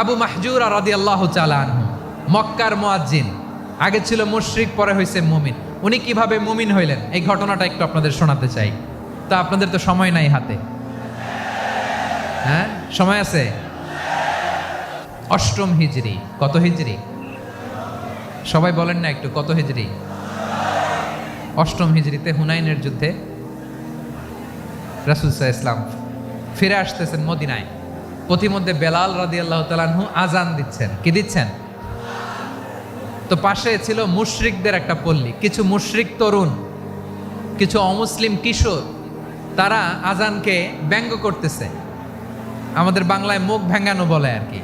আবু মাহজুরা রাদিয়াল্লাহু তাআলা আনহু, মক্কার মুয়াজ্জিন, আগে ছিল মুশরিক, পরে হয়েছে মুমিন। উনি কিভাবে মুমিন হইলেন এই ঘটনাটা একটু আপনাদের শোনাতে চাই। তা আপনাদের তো সময় নাই হাতে, হ্যাঁ সময় আছে? অষ্টম হিজরি। কত হিজরি? সবাই বলেন না একটু, কত হিজরি? অষ্টম হিজরিতে হুনাইনের যুদ্ধে রাসূল সাল্লাল্লাহু আলাইহি ওয়াসাল্লাম ফিরে আসতেছেন মদিনায়। পথিমধ্যে বেলাল রাদিয়াল্লাহু তাআলা আনহু আজান দিচ্ছেন। কি দিচ্ছেন? তো পাশে ছিল মুশরিকদের একটা পল্লী, কিছু মুশরিক তরুণ, কিছু অমুসলিম কিশোর, তারা আজানকে ব্যঙ্গ করতেছে। আমাদের বাংলায় মুখ ভেঙ্গানো বলে আর কি।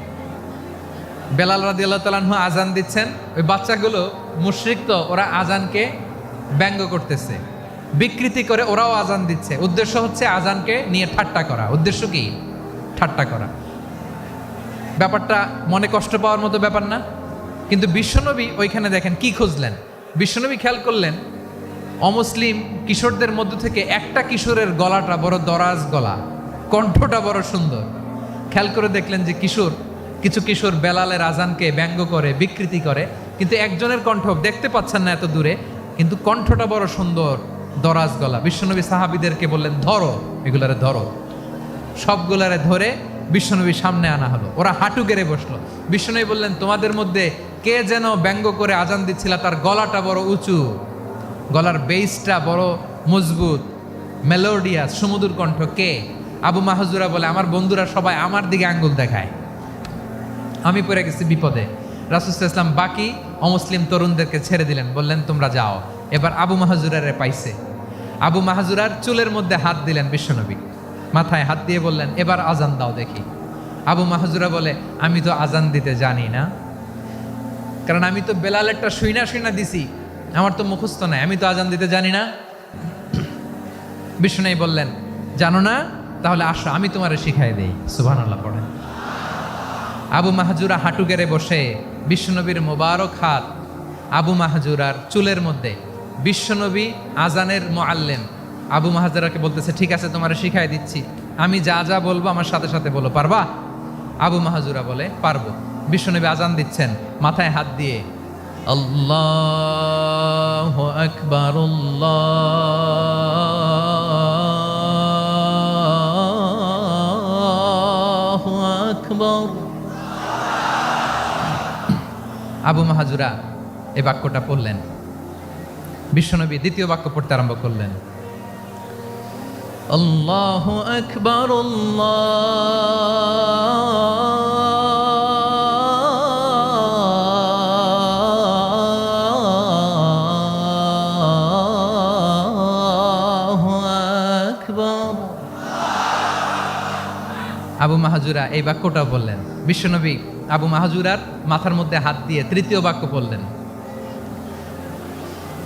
বেলাল রাদিয়াল্লাহু তাআলা আনহু আজান দিচ্ছেন, ওই বাচ্চাগুলো মুশরিক, তো ওরা আজানকে ব্যঙ্গ করতেছে, বিকৃতি করে ওরাও আজান দিচ্ছে। উদ্দেশ্য হচ্ছে আজানকে নিয়ে ঠাট্টা করা। উদ্দেশ্য কি? ঠাট্টা করা। ব্যাপারটা মনে কষ্ট পাওয়ার মতো ব্যাপার না? কিন্তু বিশ্বনবী ওইখানে দেখেন কি খুঁজলেন। বিশ্বনবী খেয়াল করলেন অমুসলিম কিশোরদের মধ্য থেকে একটা কিশোরের গলাটা বড় দরাজ গলা, কণ্ঠটা বড় সুন্দর। খেয়াল করে দেখলেন যে কিছু কিশোর বেলালের আজানকে ব্যঙ্গ করে, বিকৃতি করে, কিন্তু একজনের কণ্ঠ দেখতে পাচ্ছেন না এত দূরে, কিন্তু কণ্ঠটা বড় সুন্দর, দরাজ গলা। বিশ্বনবী সাহাবীদেরকে বললেন, ধরো এগুলারে, ধরো। সবগুলারে ধরে বিশ্বনবীর সামনে আনা হলো। ওরা হাঁটু গেড়ে বসলো। বিশ্বনবী বললেন, তোমাদের মধ্যে কে যেন ব্যঙ্গ করে আজান দিচ্ছিল, তার গলাটা বড় উঁচু, গলার বেসটা বড় মজবুত, মেলোডিয়াস, সুমধুর কণ্ঠ। কে? আবু মাহজুরা বলে, আমার বন্ধুরা সবাই আমার দিকে আঙ্গুল দেখায়, আমি পড়ে গেছি বিপদে। রাসূল সাল্লাল্লাহু আলাইহি ওয়াসাল্লাম বাকি অমুসলিম তরুণদেরকে ছেড়ে দিলেন, বললেন তোমরা যাও। এবার আবু মাহজুরারে পাইছে। আবু মাহজুরার চুলের মধ্যে হাত দিলেন বিশ্বনবী, মাথায় হাত দিয়ে বললেন, এবার আজান দাও দেখি। আবু মাহজুরা বলে, আমি তো আজান দিতে জানি না, কারণ আমি তো বেলালেরটা শুইনা দিছি, আমার তো মুখস্থ নাই, আমি তো আজান দিতে জানি না। বিশ্বনবী বললেন, জানো না? তাহলে আসো, আমি তোমারে শিখাই দেই। সুবহানাল্লাহ পড়েন। আবু মাহজুরা হাঁটু গেড়ে বসে, বিশ্বনবীর মোবারক হাত আবু মাহজুরার চুলের মধ্যে। বিশ্বনবী আজানের মুআল্লিম আবু মাহজুরাকে বলতেছে, ঠিক আছে তোমারে শিখাই দিচ্ছি, আমি যা যা বলবো আমার সাথে সাথে বলো, পারবা? আবু মাহজুরা বলে, পারবো। বিশ্বনবী আজান দিচ্ছেন, মাথায় হাত দিয়ে আল্লাহু আকবার, আল্লাহু আকবার। আবু মাহজুরা এই বাক্যটা পড়লেন। বিশ্বনবী দ্বিতীয় বাক্য পড়তে আরম্ভ করলেন, আল্লাহু আকবার, আল্লাহু আকবার। আবু মাহজুরা এই বাক্যটা বললেন। বিশ্বনবী আবু মাহজুরার মাথার মধ্যে হাত দিয়ে তৃতীয় বাক্য বললেন,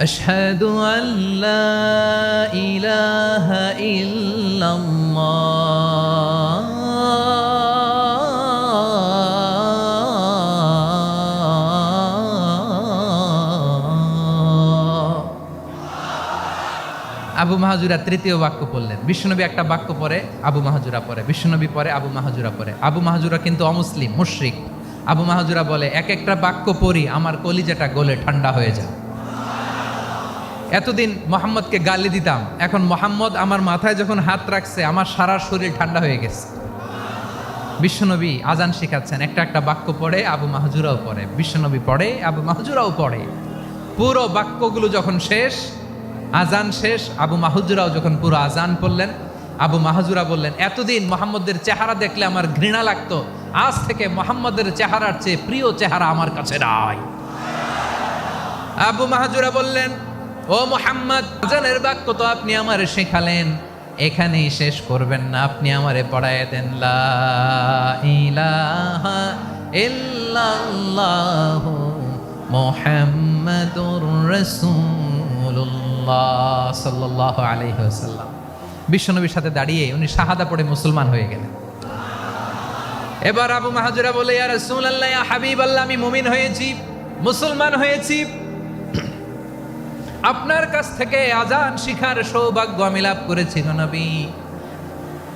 আশহাদু আল্লা ইলাহা ইল্লাল্লাহ, আবু মাহজুরা তৃতীয় বাক্য পড়লেন। বিশ্বনবী একটা বাক্য পরে আবু মাহজুরা পরে, বিশ্বনবী পরে আবু মাহজুরা পরে। আবু মাহজুরা কিন্তু অমুসলিম, মুশরিক। আবু মাহজুরা বলে, এক একটা বাক্য পড়ি আমার কলিজাটা গলে ঠান্ডা হয়ে যায়। এতদিন মোহাম্মদকে গালি দিতাম, এখন মোহাম্মদ আমার মাথায় যখন হাত রাখছে আমার সারা শরীর ঠান্ডা হয়ে গেছে। বিশ্বনবী আজান শিখাচ্ছেন, একটা একটা বাক্য পড়ে আবু মাহজুরাও পড়ে, বিশ্বনবী পড়ে, আবু মাহজুরাও পড়ে। পুরো বাক্যগুলো যখন শেষ, আজান শেষ, আবু মাহজুরাও যখন পুরো আজান পড়লেন, আবু মাহজুরা বললেন, এতদিন মোহাম্মদের চেহারা দেখলে আমার ঘৃণা লাগতো, আজ থেকে মোহাম্মদের চেহারার চেয়ে প্রিয় চেহারা আমার কাছে নাই। আবু মাহজুরা বললেন, ও মুহাম্মদ, আজানের বাক্য তো আপনি আমারে শেখালেন, এখানেই শেষ করবেন না, আপনি আমারে পড়ায় দেন, লা ইলাহা ইল্লাল্লাহু মুহাম্মাদুর রাসূলুল্লাহ সাল্লাল্লাহু আলাইহি ওয়াসাল্লাম। বিশ্বনবীর সাথে দাঁড়িয়ে উনি শাহাদা পড়ে মুসলমান হয়ে গেলেন। এবার আবু মাহজুরা বলে, ইয়া রাসূলুল্লাহ, ইয়া হাবিবাল্লাহ, আমি মুমিন হয়েছি, মুসলমান হয়েছি, আপনার কাছ থেকে আজান শিখার সৌভাগ্য আমি লাভ করেছি নবী।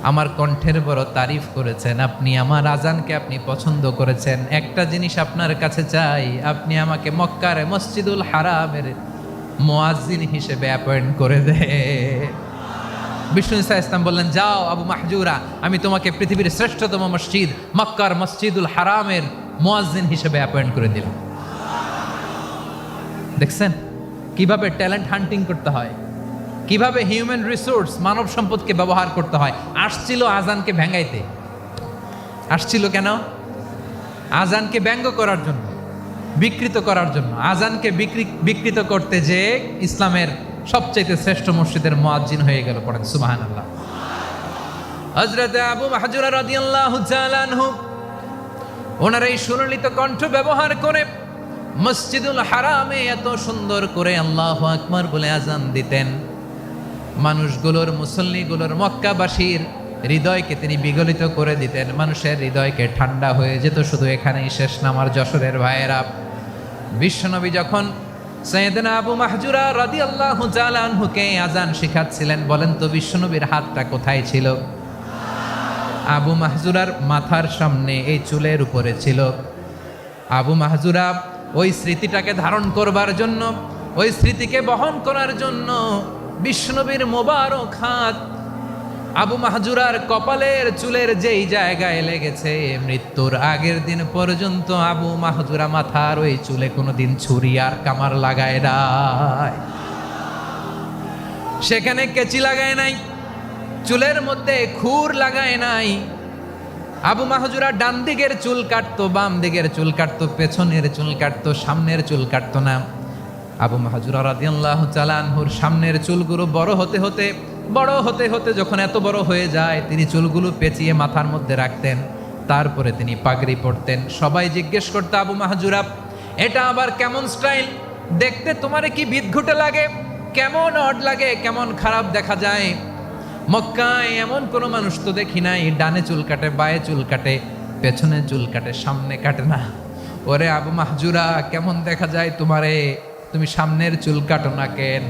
আমার কণ্ঠের বড় তারিফ করেছেন, আপনি আমার আজানকে আপনি পছন্দ করেছেন। একটা জিনিস আপনার কাছে চাই, আপনি আমাকে মক্কার মসজিদুল হারামের মুয়াজ্জিন হিসেবে অ্যাপয়েন্ট করে দে। বিষ্ণু ঈসা ইসলাম বললেন, যাও আবু মাহজুরা, আমি তোমাকে পৃথিবীর শ্রেষ্ঠতম মসজিদ মক্কার মসজিদুল হারামের মুয়াজ্জিন হিসেবে অ্যাপয়েন্ট করে দিলাম। দেখছেন কিভাবে ট্যালেন্ট হান্টিং করতে হয়, কিভাবে হিউম্যান রিসোর্স মানব সম্পদকে ব্যবহার করতে হয়। আসছিল আজানকে ভেঙ্গাইতে, আসছিল কেন? আজানকে ব্যঙ্গ করার জন্য, বিকৃত করার জন্য। আজানকে বিকৃত করতে যে ইসলামের সবচাইতে শ্রেষ্ঠ মসজিদের মুয়াজ্জিন হয়ে গেল। পড়েন সুবহানাল্লাহ। হযরত আবু মাহজুরা রাদিয়াল্লাহু তাআলা আনহু ওনার এই সুললিত কণ্ঠ ব্যবহার করে মসজিদুল হারামে এত সুন্দর করে আল্লাহু আকবার বলে আজান দিতেন। মানুষগুলোর, মুসল্লিগুলোর, মক্কাবাসীর হৃদয়কে তিনি বিগলিত করে দিতেন। মানুষের হৃদয়কে ঠান্ডা হয়ে যেত। শুধু এখানেই শেষ না আমার যশোরের ভাইয়েরা। বিশ্বনবী যখন সাইয়েদনা আবু মাহজুরা রাদিয়াল্লাহু তাআলা আনহুকে আজান শিখাচ্ছিলেন, বলেন তো বিশ্বনবীর হাতটা কোথায় ছিল? আবু মাহজুরার মাথার সামনে, এই চুলের উপরে ছিল। আবু মাহজুরা ওই স্মৃতিটাকে ধারণ করবার জন্য, ওই স্মৃতিকে বহন করার জন্য বিশ্বনবীর মোবারক হাত আবু মাহজুরার কপালের চুলের যেই জায়গায় লেগেছে, মৃত্যুর আগের দিন পর্যন্ত আবু মাহজুরা মাথার ওই চুলে কোনোদিন ছুরি আর কামার লাগায় নাই, সেখানে কেচি লাগায় নাই, চুলের মধ্যে খুর লাগায় নাই। আবু মাহজুরা ডান দিকের চুল কাটতো, বাম দিকের চুল কাটতো, পেছনের চুল কাটতো, সামনের চুল কাটতো না। আবু মাহজুরা রাদিয়াল্লাহু তাআলা আনহুর সামনের চুলগুলো বড় হতে হতে যখন এত বড় হয়ে যায়, তিনি চুলগুলো পেঁচিয়ে মাথার মধ্যে রাখতেন। তারপরে তিনি পাগড়ি পরতেন। সবাই জিজ্ঞেস করতো, আবু মাহজুরা এটা আবার কেমন স্টাইল? দেখতে তোমারে কি বিদঘুটে লাগে? কেমন অড লাগে? কেমন খারাপ দেখা যায়? মক্কায় এমন কোনো মানুষ তো দেখি নাই, ডানে চুল কাটে, বায়ে চুল কাটে, পেছনে চুল কাটে, সামনে কাটে না। ওরে আবু মাহজুরা, কেমন দেখা যায় তোমারে? তুমি সামনের চুল কাটো না কেন?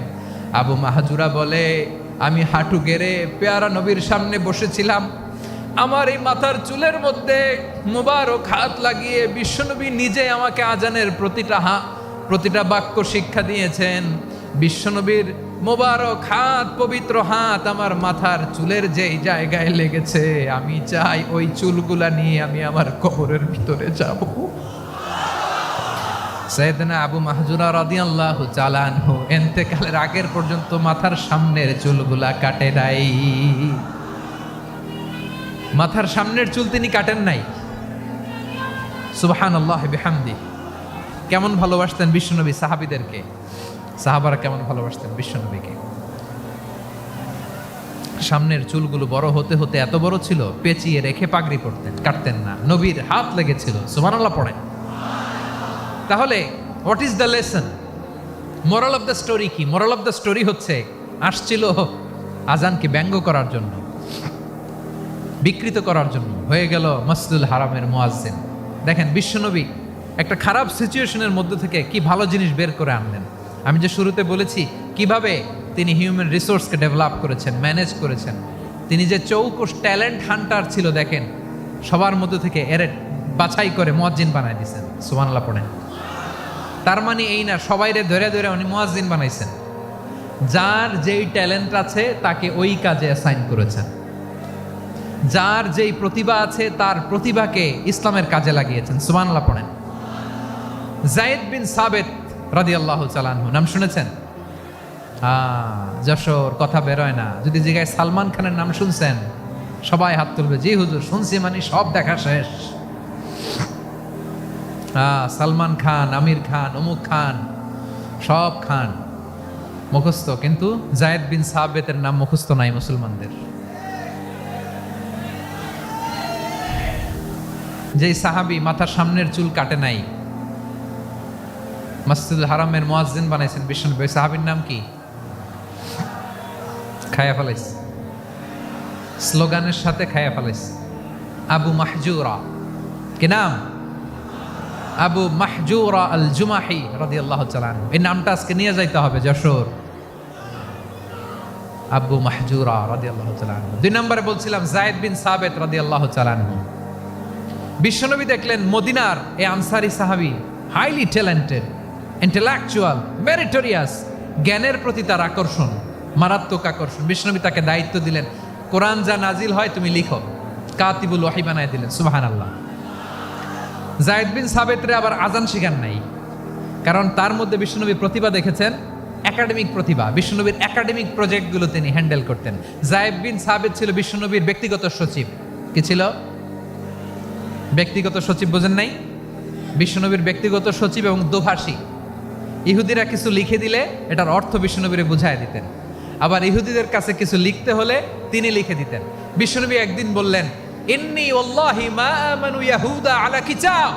আবু মাহজুরা বলে, আমি হাঁটু গেড়ে পেয়ারা নবীর সামনে বসেছিলাম, আমার এই মাথার চুলের মধ্যে মুবারক হাত লাগিয়ে বিশ্বনবী নিজে আমাকে আজানের প্রতিটা বাক্য শিক্ষা দিয়েছেন। বিশ্বনবীর মোবারক হাত, পবিত্র হাত আমার মাথার চুলের যেই জায়গায় লেগেছে, আমি চাই ওই চুলগুলা নিয়ে আমি আমার কবরের ভিতরে যাব। সাইয়েদনা আবু মাহজুরা রাদিয়াল্লাহু তাআলা আনহু ইন্তেকালের আগের পর্যন্ত মাথার সামনের চুলগুলা কাটে নাই। মাথার সামনের চুল তিনি কাটেন নাই। সুবহানাল্লাহ বিহামদি। কেমন ভালোবাসতেন বিশ্বনবী সাহাবীদেরকে, সাহাবারা কেমন ভালোবাসতেন বিশ্বনবীকে। সামনের চুলগুলো বড় হতে হতে এত বড় ছিল, পেঁচিয়ে রেখে পাগড়ি পরতেন, কাটতেন না। নবীর হাত লেগেছিল। সুবহানাল্লাহ পড়েন। তাহলে what is the lesson? Moral of the story কি? মোরাল অফ দ্য স্টোরি হচ্ছে, আসছিল আজানকে ব্যঙ্গ করার জন্য, বিকৃত করার জন্য, হয়ে গেল মসজিদুল হারামের মুয়াজ্জিন। দেখেন বিশ্বনবী একটা খারাপ সিচুয়েশনের মধ্যে থেকে কি ভালো জিনিস বের করে আনলেন। আমি যে শুরুতে বলেছি কিভাবে তিনি হিউম্যান রিসোর্সকে ডেভেলপ করেছেন, ম্যানেজ করেছেন। তিনি যে চৌকস ট্যালেন্ট হান্টার ছিল, দেখেন সবার মধ্যে থেকে এর বাছাই করে মুয়াজ্জিন বানায় দিয়েছেন। সুবহানাল্লাহ পড়েন। তার মানে এই না সবাইরে ধরে ধরে উনি মুয়াজ্জিন বানাইছেন। যার যেই ট্যালেন্ট আছে তাকে ওই কাজে অ্যাসাইন করেছেন। যার যেই প্রতিভা আছে তার প্রতিভাকে ইসলামের কাজে লাগিয়েছেন। সুবহানাল্লাহ পড়েন। যায়েদ বিন সাবিত রাদিয়াল্লাহু তাআলা আনহু নাম শুনেছেন? যশোর, কথা বেরোয় না। যদি জিজ্ঞাসা সালমান খানের নাম শুনছেন, সবাই হাত তুলবে, জি হুজুর শুনছি, মানে সব দেখা শেষ। সালমান খান, আমির খান, অমুক খান, সব খান মুখস্থ, কিন্তু যায়েদ বিন সাবিতের নাম মুখস্থ নাই মুসলমানদের। যেই সাহাবী মাথার সামনের চুল কাটে নাই, মসজিদুল হারামের মুয়াজ্জিন বানাইছেন বিশ্বনবী, ওই সাহাবীর নাম কি? খায়া ফেলাইস, স্লোগানের সাথে খায়া ফেলাইস। আবু মাহজুরা। কি নাম? আবু মাহজুরা আল জুমাহি রাদিয়াল্লাহু তাআলা আনহু। এই নামটা আজকে নিয়ে যাইতে হবে যশোর। আবু মাহজুরা রাদিয়াল্লাহু তাআলা আনহু। 2 নম্বরে বলছিলাম যায়েদ বিন সাবিত রাদিয়াল্লাহু তাআলা আনহু। বিশ্বনবী দেখলেন মদিনার এই আনসারী সাহাবী হাইলি ট্যালেন্টেড, ইন্টেলেকচুয়াল, মেরিটোরিয়াস, জ্ঞানের প্রতি তার আকর্ষণ, মারাত্মক আকর্ষণ। বিশ্বনবী তাকে দায়িত্ব দিলেন, কোরআন যা নাজিল হয় তুমি লিখো, কাতিবুল ওয়াহি বানায় দিলেন। সুবহানাল্লাহ। যায়েদ বিন সাবিতরে আবার আজান শিখান নাই, কারণ তার মধ্যে বিশ্বনবী প্রতিভা দেখেছেন, একাডেমিক প্রতিভা। বিশ্বনবীর একাডেমিক প্রজেক্টগুলো তিনি হ্যান্ডেল করতেন। যায়েদ বিন সাবিত ছিল বিশ্বনবীর ব্যক্তিগত সচিব। কি ছিল? ব্যক্তিগত সচিব, বোঝেন নাই? বিশ্বনবীর ব্যক্তিগত সচিব এবং দোভাষী। ইহুদিরা কিছু লিখে দিলে এটার অর্থ বিশ্বনবীরে বুঝায় দিতেন, আবার ইহুদিদের কাছে কিছু লিখতে হলে তিনি লিখে দিতেন। বিশ্বনবী একদিন বললেন, ইন্নী ওয়াল্লাহি মা আমানু ইয়াহুদা আলা কিতাব।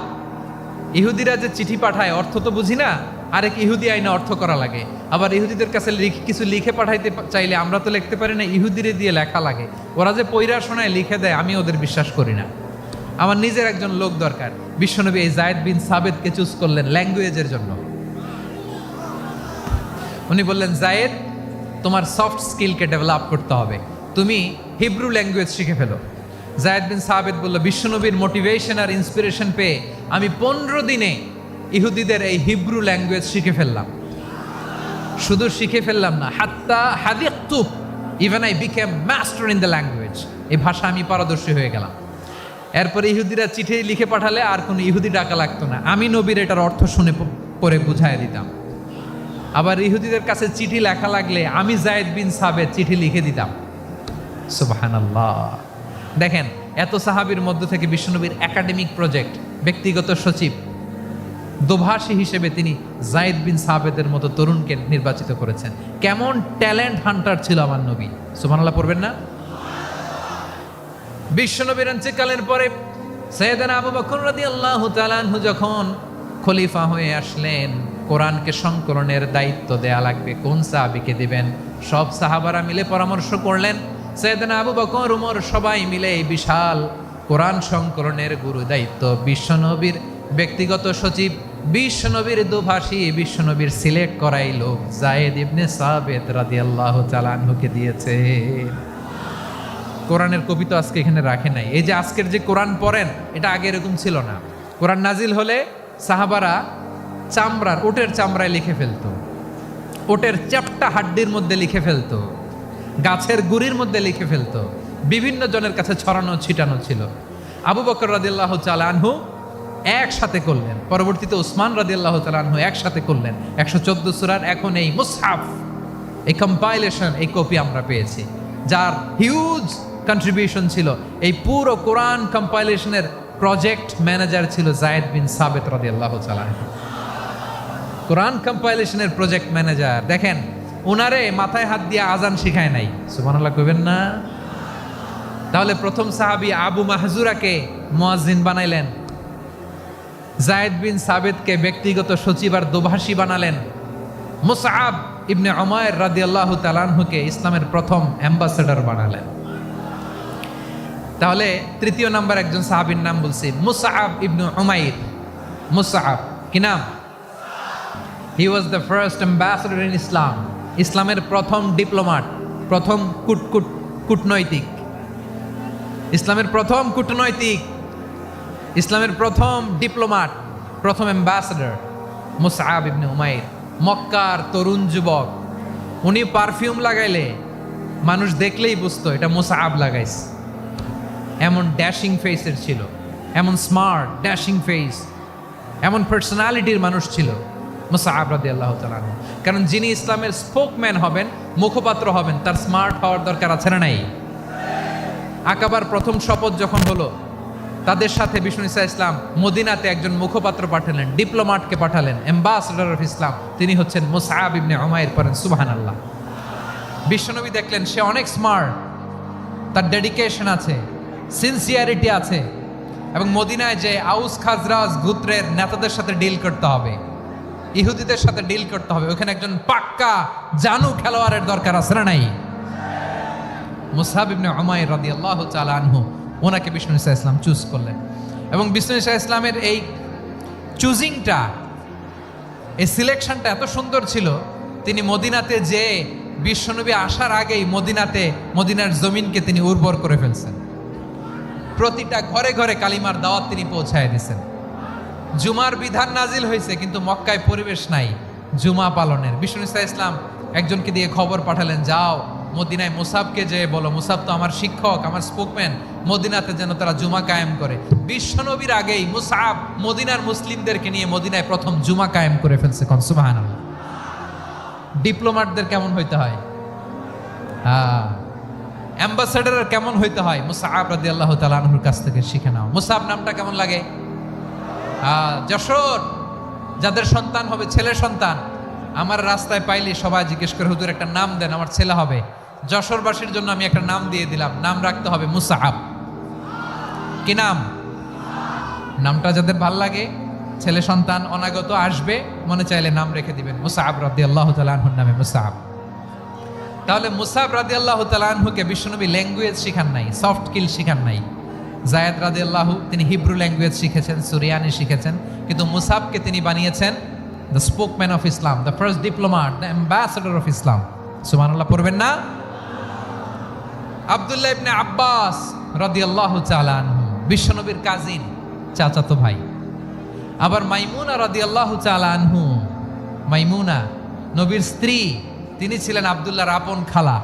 ইহুদিরা যে চিঠি পাঠায় অর্থ তো বুঝি না, আরেক ইহুদি আইনে অর্থ করা লাগে। আবার ইহুদিদের কাছে কিছু লিখে পাঠাইতে চাইলে আমরা তো লিখতে পারি না, ইহুদিরে দিয়ে লেখা লাগে। ওরা যে পয়রা শোনায় লিখে দেয়, আমি ওদের বিশ্বাস করি না। আমার নিজের একজন লোক দরকার। বিশ্বনবী এই যায়েদ বিন সাবিতকে চুজ করলেন ল্যাঙ্গুয়েজের জন্য। উনি বললেন, যায়েদ, তোমার সফট স্কিলকে ডেভেলপ করতে হবে, তুমি হিব্রু ল্যাঙ্গুয়েজ শিখে ফেলো। যায়েদ বিন সাবিত বলল, বিশ্বনবীর মোটিভেশন আর ইন্সপিরেশন পেয়ে আমি 15 দিনে ইহুদিদের এই হিব্রু ল্যাঙ্গুয়েজ শিখে ফেললাম। শুধু শিখে ফেললাম না, হাত্তা হাদিকতু, even I became master in the language. এই ভাষা আমি পারদর্শী হয়ে গেলাম। এরপরে ইহুদিরা চিঠি লিখে পাঠালে আর কোনো ইহুদি ডাকা লাগতো না, আমি নবীর এটার অর্থ শুনে পরে বুঝাই দিতাম। আবার ইহুদিদের কাছে চিঠি লেখা লাগলে আমি যায়েদ বিন সাবিত চিঠি লিখে দিতাম। সুবহানাল্লাহ। দেখেন, এত সাহাবীর মধ্য থেকে বিশ্বনবীর একাডেমিক প্রজেক্ট, ব্যক্তিগত সচিব, দোভাষী হিসেবে তিনি যায়েদ বিন সাবিতের মতো তরুণকে নির্বাচিত করেছেন। কেমন ট্যালেন্ট হান্টার ছিল আমার নবী! সুবহানাল্লাহ পড়বেন না? বিশ্বনবীর ইন্তেকালের পরে সাইয়েদনা আবু বকর রাদিয়াল্লাহু তাআলা আনহু যখন খলিফা হয়ে আসলেন, কোরআনকে সংকলনের দায়িত্ব দেয়া লাগবে, কোন সাহাবীকে দিবেন? সব সাহাবারা মিলে পরামর্শ করলেন। সাইয়েদনা আবু বকর, উমর সবাই মিলে এই বিশাল কোরআন সংকলনের গুরু দায়িত্ব বিশ্বনবীর ব্যক্তিগত সচিব, বিশ্বনবীর দোভাষী, বিশ্বনবীর সিলেক্ট করাই লোক যায়েদ ইবনে সাবিত রাদিয়াল্লাহু তাআলা আনহুকে দিয়েছে। কোরআনের কবি তো আজকে এখানে রাখে নাই। এই যে আজকের যে কোরআন পড়েন, এটা আগে এরকম ছিল না। কোরআন নাজিল হলে সাহাবারা চামড়ার, ওটের চামড়ায় লিখে ফেলতো, ওটের চ্যাপ্টা হাড্ডির মধ্যে লিখে ফেলতো, গাছের গুড়ির মধ্যে লিখে ফেলতো, বিভিন্ন জনের কাছে ছড়ানো ছিটানো ছিল। আবু বকর রাদিয়াল্লাহু তাআলা আনহু একসাথে করলেন, পরবর্তীতে উসমান রাদিয়াল্লাহু তাআলা আনহু একসাথে করলেন। 114 সূরার এখন এই মুসহাফ, এই কম্পাইলেশন, এই কপি আমরা পেয়েছি, যার হিউজ কন্ট্রিবিউশন ছিল। এই পুরো কোরআন কম্পাইলেশনের প্রজেক্ট ম্যানেজার ছিল যায়েদ বিন সাবিত রাদিয়াল্লাহু তাআলা। কোরআন কম্পাইলেশনের প্রজেক্ট ম্যানেজার। দেখেন, ওনারে মাথায় হাত দিয়ে আজান শিখায় নাই। সুবহানাল্লাহ কইবেন না? তাহলে প্রথম সাহাবী আবু মাহজুরাকে মুয়াজ্জিন বানাইলেন, যায়েদ বিন সাবিতকে ব্যক্তিগত সচিব আর দোভাষী বানালেন, মুসআব ইবনে উমাইর রাদিয়াল্লাহু তাআলা আনহুকে ইসলামের প্রথম অ্যাম্বাসেডর বানালেন। তাহলে তৃতীয় নাম্বার একজন সাহাবীর নাম বলছি, মুসআব ইবনে উমাইর। মুসআব কি নাম? He was the first ambassador in Islam. ইসলামের প্রথম ডিপ্লোমাট, প্রথম কূটনৈতিক, ইসলামের প্রথম কূটনৈতিক, ইসলামের প্রথম ডিপ্লোমাট, প্রথম অ্যাম্বাসেডর মুসআব ইবনে উমাইর। মক্কার তরুণ যুবক, উনি পারফিউম লাগাইলে মানুষ দেখলেই বুঝতো এটা মুসআব লাগাইছে। এমন ড্যাশিং ফেসের ছিল, এমন স্মার্ট ড্যাশিং ফেস, এমন পার্সোনালিটির মানুষ ছিল মুসআব রাদিয়াল্লাহু তাআলা। কারণ যিনি ইসলামের স্পোকম্যান হবেন, মুখপাত্র হবেন, তার স্মার্ট হওয়ার দরকার আছে না নাই? আকাবার প্রথম শপথ যখন হলো, তাদের সাথে বিষ্ণু ঈসা ইসলাম মদিনাতে একজন মুখপাত্র পাঠালেন, ডিপ্লোমাটকে পাঠালেন, অ্যাম্বাসেডর অফ ইসলাম। তিনি হচ্ছেন মুসআব ইবনে উমাইর। পড়েন সুবহানাল্লাহ। বিশ্বনবী দেখলেন সে অনেক স্মার্ট, তার ডেডিকেশন আছে, সিনসিয়ারিটি আছে, এবং মদিনায় যে আউস খাজরাজ গোত্রের নেতাদের সাথে ডিল করতে হবে, ইহুদিদের সাথে ডিল করতে হবে, ওখানে একজন পাক্কা জানু খেলোয়াড়ের দরকার আছে না নাই? মুসআব ইবনে উমাইর রাদিয়াল্লাহু তাআলা আনহু, ওনাকে বিষ্ণু ঈসা ইসলাম চুজ করলেন। এবং বিষ্ণু ঈসা ইসলামের এই চুজিংটা, এই সিলেকশনটা এত সুন্দর ছিল, তিনি মদিনাতে যে বিশ্বনবী আসার আগেই মদিনার জমিনকে তিনি উর্বর করে ফেলছেন। প্রতিটা ঘরে ঘরে কালিমার দাওয়াত তিনি পৌঁছায় দিয়েছেন। জুমার বিধান নাজিল হয়েছে, কিন্তু মক্কায় পরিবেশ নাই জুমা পালনের। বিষ্ণু ইসলাম একজনকে দিয়ে খবর পাঠালেন, যাও মদিনায় মুসাবকে যে বলো, মুসাব তো আমার শিক্ষক, আমার স্পোকম্যান, মদিনাতে যেন তারা জুমা কায়েম করে। বিশ্বনবীর আগেই মুসাব মদিনার মুসলিমদেরকে নিয়ে মদিনায় প্রথম জুমা কায়েম করে ফেলছে। কোন সুবহানাল্লাহ। ডিপ্লোম্যাটদের কেমন হইতে হয়, অ্যাম্বাসেডারের কেমন হইতে হয়, মুসাব রাদিয়াল্লাহু তাআলা আনহুর কাছ থেকে শিখে নাও। মুসাব নামটা কেমন লাগে? যশোর যাদের সন্তান হবে, ছেলে সন্তান, আমার রাস্তায় পাইলে সবাই জিজ্ঞেস করে, হুজুর একটা নাম দেন, আমার ছেলে হবে। যশোরবাসীর জন্য আমি একটা নাম দিয়ে দিলাম, নাম রাখতে হবে মুসাব। কি নাম? নামটা যাদের ভাল লাগে, ছেলে সন্তান অনাগত আসবে, মনে চাইলে নাম রেখে দিবেন মুসাব রাদিয়াল্লাহু তাআলা আনহুর নামে মুসাব। তাহলে মুসাব রাদিয়াল্লাহু তাআলা আনহুকে বিশ্বনবী ল্যাঙ্গুয়েজ শিখান নাই, সফট স্কিল শিখান নাই। জায়েদ রাদিয়াল্লাহু তিনি হিব্রু ল্যাঙ্গুয়েজ শিখেছেন, সুরিয়ানি শিখেছেন, কিন্তু মুসাবকে তিনি বানিয়েছেন the spokesman of Islam, the first diplomat, the ambassador of Islam. সুবহানাল্লাহ পড়বেন না? আব্দুল্লাহ ইবনে আব্বাস রাদিয়াল্লাহু তাআলা আনহু বিশ্বনবীর কাজিন, চাচাতো ভাই। আবার মাইমুনা রাদিয়াল্লাহু তাআলা আনহু, মাইমুনা নবীর স্ত্রী, তিনি ছিলেন আব্দুল্লাহর আপন খালা।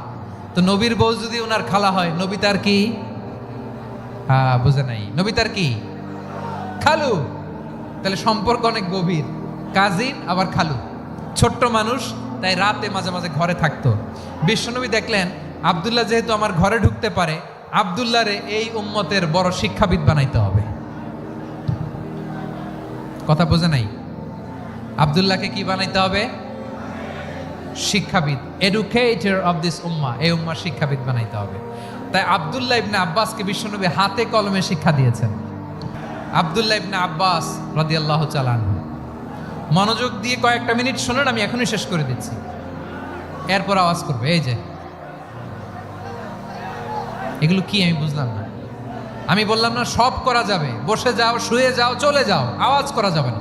তো নবীর বউ যদি ওনার খালা হয়, নবী তার কি? বুঝে নাই, নবী তার কি? খালু। তাহলে সম্পর্ক অনেক গভীর, কাজিন আবার খালু। ছোট্ট মানুষ, তাই রাতে মাঝে মাঝে ঘরে থাকতো। বিশ্বনবী দেখলেন আব্দুল্লাহ যেহেতু আমার ঘরে ঢুকতে পারে, আব্দুল্লাহরে এই উম্মতের বড় শিক্ষাবিদ বানাইতে হবে। কথা বোঝে নাই? আব্দুল্লাহকে কি বানাইতে হবে? শিক্ষাবিদ, এডুকেটর অফ দিস উম্মাহ, এই উম্মার শিক্ষাবিদ বানাইতে হবে। তাই আব্দুল্লাহ ইবনে আব্বাসকে বিশ্বনবী হাতে কলমে শিক্ষা দিয়েছেন। আব্দুল্লাহ ইবনে আব্বাস রাদিয়াল্লাহু তাআলা আনহু, মনোযোগ দিয়ে কয়েকটা মিনিট শুনুন, আমি এখনই শেষ করে দিচ্ছি, এরপর আওয়াজ করবে। এই যে এগুলো কি আমি বুঝলাম না। আমি বললাম না সব করা যাবে, বসে যাও, শুয়ে যাও, চলে যাও, আওয়াজ করা যাবে না।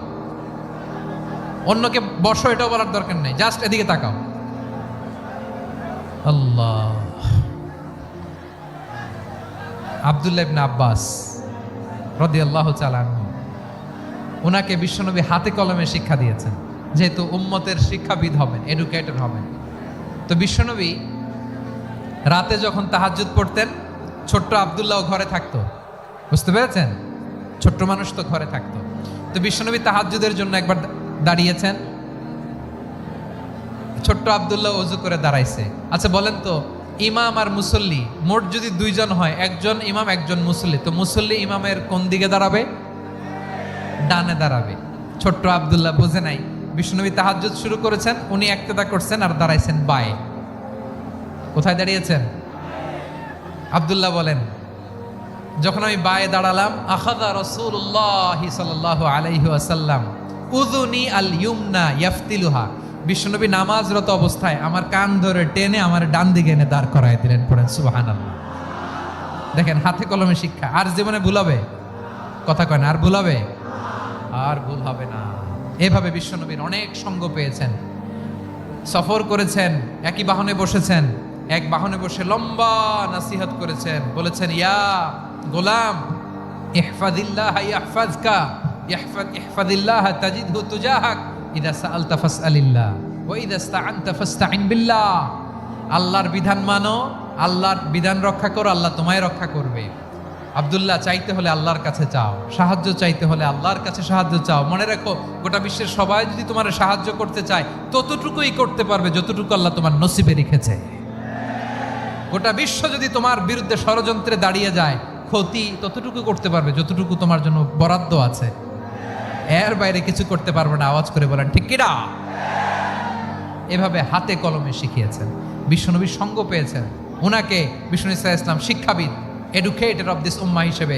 অন্যকে বসো এটাও বলার দরকার নেই, জাস্ট এদিকে তাকাও। আল্লাহ। আব্দুল্লাহ ইবনে আব্বাস রাদিয়াল্লাহু তাআলা আনহু, ওনাকে বিশ্বনবী হাতে কলমে শিক্ষা দিয়েছেন, যেহেতু উম্মতের শিক্ষাবিদ হবেন, এডুকেটর হবেন। তো বিশ্বনবী রাতে যখন তাহাজ্জুদ পড়তেন, ছোট্ট আব্দুল্লাহ ঘরে থাকতো। বুঝতে পেরেছেন? ছোট্ট মানুষ তো ঘরে থাকতো। তো বিশ্বনবী তাহাজ্জুদের জন্য একবার দাঁড়িয়েছেন, ছোট্ট আব্দুল্লাহ ওযু করে দাঁড়াইছে। আচ্ছা বলেন তো, ইমাম আর মুসল্লি মোট যদি দুইজন হয়, একজন ইমাম একজন মুসল্লি, তো মুসল্লি ইমামের কোন দিকে দাঁড়াবে? ডানে দাঁড়াবে। ছোট্ট আব্দুল্লাহ বোঝে নাই, বিশ্বনবী তাহাজ্জুদ শুরু করেছেন, উনি একতেদা করছেন আর দাঁড়াইছেন বায়ে। কোথায় দাঁড়িয়েছেন? আব্দুল্লাহ বলেন, যখন আমি বায়ে দাঁড়ালাম, আখাযা রাসূলুল্লাহ সাল্লাল্লাহু আলাইহি ওয়াসাল্লাম উযুনি আল ইয়ুমনা ইয়াফতিলুহা, বিশ্বনবী নামাজরত অবস্থায় আমার কান ধরে টেনে আমার ডান দিকে এনে দাঁড় করায় দিলেন। পড়েন সুবহানাল্লাহ। দেখেন হাতে কলমে শিক্ষা। আর জীবনে ভুল হবে? কথা কয় না, আর ভুল হবে? আর ভুল হবে না। এভাবে বিশ্বনবীর অনেক সঙ্গ পেয়েছেন, সফর করেছেন, একই বাহনে বসেছেন, এক বাহনে বসে লম্বা নাসিহত করেছেন, বলেছেন, ইয়া গোলাম ইহফাজিল্লাহ ইয়াহফাজকা, ইহফাজিল্লাহ তাজিদহু তুজাহাক, ইযা সাআলতা ফাসআলিল্লাহ ওয়া ইযা ইসতাআনতা ফাসতাইন বিল্লাহ। আল্লাহর বিধান মানো, আল্লাহর বিধান রক্ষা করো, আল্লাহ তোমায় রক্ষা করবে। আব্দুল্লাহ, চাইতে হলে আল্লাহর কাছে চাও, সাহায্য চাইতে হলে আল্লাহর কাছে সাহায্য চাও। মনে রাখো, গোটা বিশ্বের সবাই যদি তোমার সাহায্য করতে চায়, ততটুকুই করতে পারবে যতটুকু আল্লাহ তোমার নসিবে রেখেছে। গোটা বিশ্ব যদি তোমার বিরুদ্ধে ষড়যন্ত্রে দাঁড়িয়ে যায়, ক্ষতি ততটুকু করতে পারবে যতটুকু তোমার জন্য বরাদ্দ আছে, এর বাইরে কিছু করতে পারবে না। আওয়াজ করে বলেন ঠিক কিনা? এভাবে হাতে কলমে শিখিয়েছেন, বিশ্বনবীর সঙ্গ পেয়েছেন। ওনাকে বিষ্ণু ইসলাম শিক্ষাবিদ, এডুকেটর অফ দিস উম্মাহ হিসেবে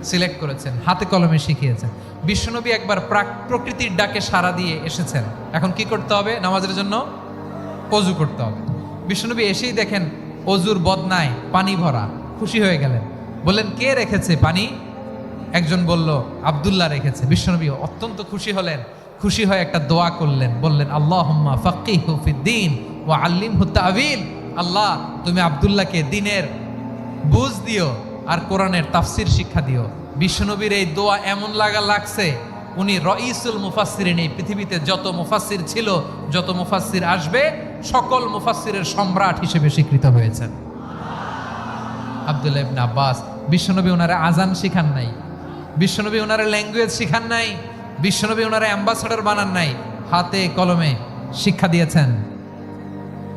সিলেক্ট করেছেন, হাতে কলমে শিখিয়েছেন। বিশ্বনবী একবার প্রকৃতির ডাকে সাড়া দিয়ে এসেছেন। এখন কি করতে হবে? নামাজের জন্য ওযু করতে হবে। বিশ্বনবী এসেই দেখেন ওযুর বদনায় পানি ভরা, খুশি হয়ে গেলেন, বললেন, কে রেখেছে পানি? একজন বলল, আব্দুল্লাহ রেখেছে। বিশ্বনবী অত্যন্ত খুশি হলেন, খুশি হয়ে একটা দোয়া করলেন, বললেন, আল্লাহুম্মা ফাক্কিহু ফিদ্দীন ওয়া আল্লিমহু তা'ওয়িল। আল্লাহ তুমি আব্দুল্লাহকে দ্বীনের বুঝ দিও আর কোরআনের তাফসির শিক্ষা দিও। বিশ্বনবীর এই দোয়া এমন লাগছে উনি রঈসুল মুফাসসিরিন, এই পৃথিবীতে যত মুফাসসির ছিল, যত মুফাসসির আসবে, সকল মুফাসসিরের সম্রাট হিসেবে স্বীকৃত হয়েছেন আব্দুল্লাহ ইবনে আব্বাস। বিশ্বনবী ওনারা আজান শিখান নাই, বিশ্বনবী ওনারা ল্যাঙ্গুয়েজ শিখান নাই, বিশ্বনবী ওনারা অ্যাম্বাসাডর বানান নাই, হাতে কলমে শিক্ষা দিয়েছেন।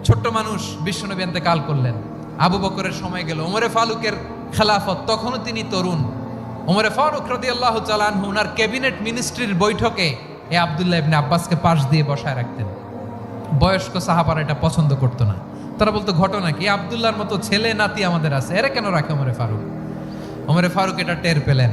ছোট্ট মানুষ বিশ্বনবী ইন্তেকাল করলেন, আবু বকরের সময় গেল, ওমরে ফারুকের খেলাফত, তখনও তিনি তরুণ। ওমরে ফারুক রাদিয়াল্লাহু তাআলা আনহু ওনার ক্যাবিনেট মিনিস্ট্রির বৈঠকে এই আব্দুল্লাহ ইবনে আব্বাসকে পাশ দিয়ে বসায় রাখতেন। বয়স্ক সাহাবারা এটা পছন্দ করতো না, তারা বলতো ঘটনা কি, আব্দুল্লাহর মতো ছেলে নাতি আমাদের আছে, এরা কেন রাখে ওমরে ফারুক? ওমরে ফারুক এটা টের পেলেন,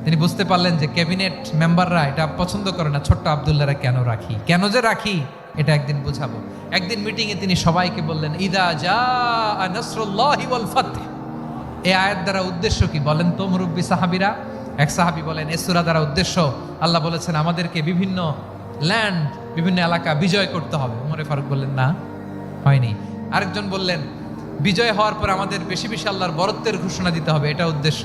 তিনি বুঝতে পারলেন যে ক্যাবিনেট মেম্বাররা এটা পছন্দ করে না, ছোট্ট আব্দুল্লাহরা কেন রাখি, কেন যে রাখি এটা একদিন বুঝাবো। একদিন মিটিংয়ে তিনি সবাইকে বললেন, ইদা জাআ নাসরুল্লাহি ওয়াল ফাতহ। এই আয়াত দ্বারা উদ্দেশ্য কি বলেন তো মুরব্বী সাহাবীরা? এক সাহাবী বলেন, এই সূরা দ্বারা উদ্দেশ্য, আল্লাহ বলেছেন আমাদেরকে বিভিন্ন ল্যান্ড, বিভিন্ন এলাকা বিজয় করতে হবে। ওমরে ফারুক বললেন না, হয়নি। আরেকজন বললেন, বিজয় হওয়ার পর আমাদের বেশি বেশি আল্লাহর বরত্বের ঘোষণা দিতে হবে, এটা উদ্দেশ্য।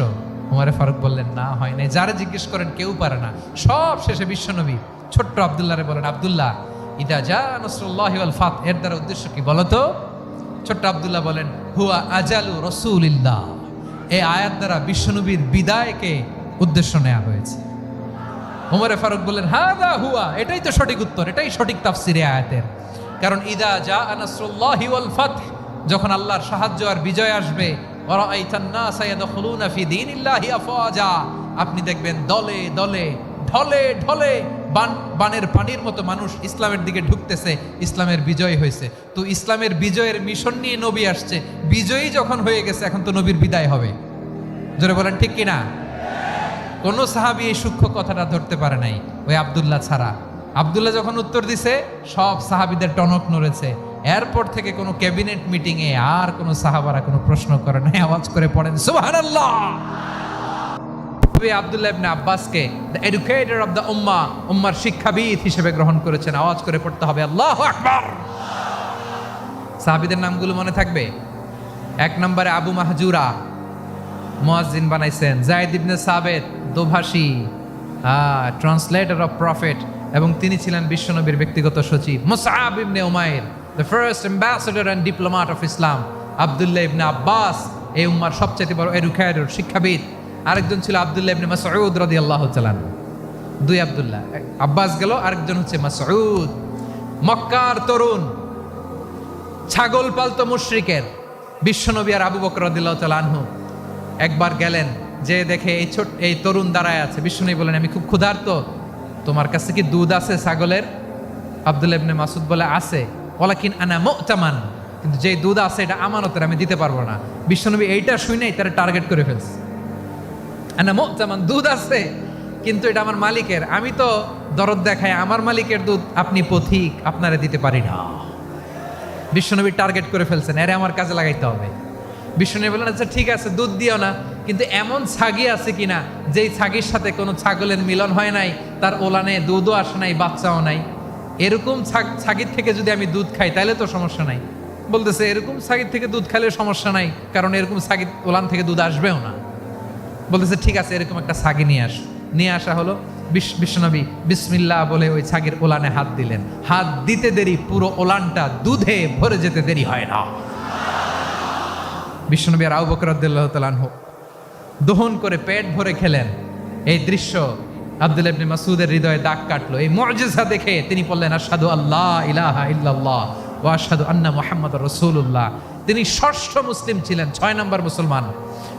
ওমরে ফারুক বললেন না, হয় নাই। যারা জিজ্ঞেস করেন কেউ পারে না। সব শেষে বিশ্বনবী ছোট্ট আব্দুল্লাহরে বলেন, আব্দুল্লাহ ইদা জা নাসরুল্লাহি ওয়াল ফাতহ, এর দ্বারা উদ্দেশ্য কি বলো তো? ছোট্ট আব্দুল্লাহ বলেন, হুয়া আজালু রাসূলিল্লাহ। এই আয়াত দ্বারা বিশ্বনবীর বিদায়কে উদ্দেশ্য নেওয়া হয়েছে। ওমরে ফারুক বললেন, হাদা হুয়া, এটাই তো সঠিক উত্তর, এটাই সঠিক তাফসীরে আয়াতের। কারণ ইদা জা নাসরুল্লাহি ওয়াল ফাতহ, যখন আল্লাহর সাহায্য আর বিজয় আসবে, ওয়া রাআইতান নাসা ইয়াদখুলুনা ফি দীনিল্লাহি আফওয়াজা, আপনি দেখবেন দলে দলে, ঢলে ঢলে, বানের পানির মতো মানুষ ইসলামের দিকে ঢুকতেছে, ইসলামের বিজয় হয়েছে। তো ইসলামের বিজয়ের মিশন নিয়ে নবী আসছে, বিজয়ী যখন হয়ে গেছে, এখন তো নবীর বিদায় হবে। জোরে বলেন ঠিক কিনা? কোন সাহাবী এই সূক্ষ্ম কথাটা ধরতে পারে নাই, ওই আব্দুল্লাহ ছাড়া। আব্দুল্লাহ যখন উত্তর দিছে, সব সাহাবীদের টনক নড়েছে। এরপর থেকে কোনো ক্যাবিনেট মিটিং এ আর কোনো সাহাবারা কোনো প্রশ্ন করে নাই, আওয়াজ করে পড়েন সুবহানাল্লাহ। আব্দুল্লাহ ইবনে আব্বাসকে দ্য এডুকেটর অফ দ্য উম্মাহ, উম্মার শিক্ষাবিদ হিসেবে গ্রহণ করেছেন। আওয়াজ করে পড়তে হবে আল্লাহু আকবার। সাহাবীদের নামগুলো মনে থাকবে। এক নম্বরে আবু মাহজুরা, মুয়াজ্জিন বানাইছেন। যায়েদ ইবনে সাবিত, দোভাষী, ট্রান্সলেটর অফ প্রফেট, এবং তিনি ছিলেন বিশ্বনবীর ব্যক্তিগত সচিব। Musab ibn Umair, the first ambassador and diplomat of Islam. Abdullah ibn Abbas, এই উম্মার সবচেয়ে বড় এডুকেটর, শিক্ষাবিদ। আরেকজন ছিল আব্দুল্লাহ ইবনে মাসউদ রাদিয়াল্লাহু তাআলা। দুই আব্দুল্লাহ, আব্বাস গেল, আরেকজন হচ্ছে মাসউদ। মক্কার তরুণ, ছাগল পালতো মুশরিকের। বিশ্বনবী আর আবু বকর রাদিয়াল্লাহু তাআলা আনহু একবার গেলেন, যে দেখে এই তরুণ দাঁড়ায় আছে। বিশ্বনবী বলেন, আমি খুব ক্ষুধার্ত, তোমার কাছে কি দুধ আছে ছাগলের? আব্দুল্লাহ ইবনে মাসউদ বলে, আছে। ওয়ালাকিন আনা মুতামান, কিন্তু যে দুধ আছে এটা আমানতের, আমি দিতে পারবো না। বিশ্বনবী এইটা শুনেই তারা টার্গেট করে ফেলছে। আনা মুতামান, দুধ আছে কিন্তু এটা আমার মালিকের, আমি তো দরদ দেখাই, আমার মালিকের দুধ আপনি পথিক, আপনারা দিতে পারি না। বিশ্বনবী টার্গেট করে ফেলছেন, এরে আমার কাজে লাগাইতে হবে। বিশ্বনবী বললেন, আচ্ছা ঠিক আছে, দুধ দিও না, কিন্তু এমন ছাগি আছে কিনা যেই ছাগির সাথে কোনো ছাগলের মিলন হয় নাই, তার ওলানে দুধও আসে নাই, বাচ্চাও নাই, এরকম ছাগির থেকে যদি আমি দুধ খাই তাহলে তো সমস্যা নাই। বলতেছে, এরকম ছাগির থেকে দুধ খাইলে সমস্যা নাই, কারণ এরকম ছাগির ওলান থেকে দুধ আসবেও না। বলতেছে, ঠিক আছে, এরকম একটা ছাগি নিয়ে আসা হলো। বিশ্বনবী বিসমিল্লাহ বলে ওই ছাগির ওলানে হাত দিলেন। হাত দিতে দেরি, পুরো ওলানটা দুধে ভরে যেতে দেরি হয় না। বিশ্বনবী আর আবু বকর রাদিয়াল্লাহু তাআলা আনহু দহন করে পেট ভরে খেলেন। এই দৃশ্য আব্দুল্লাহ ইবনে মাসউদের হৃদয়ে দাগ কাটলো। এই মুজিজা দেখে তিনি বললেন, আশহাদু আল্লা ইলাহা ইল্লাল্লাহ ওয়া আশহাদু আন্না মুহাম্মাদুর রাসূলুল্লাহ। তিনি ষষ্ঠ মুসলিম ছিলেন, 6 নম্বর মুসলমান।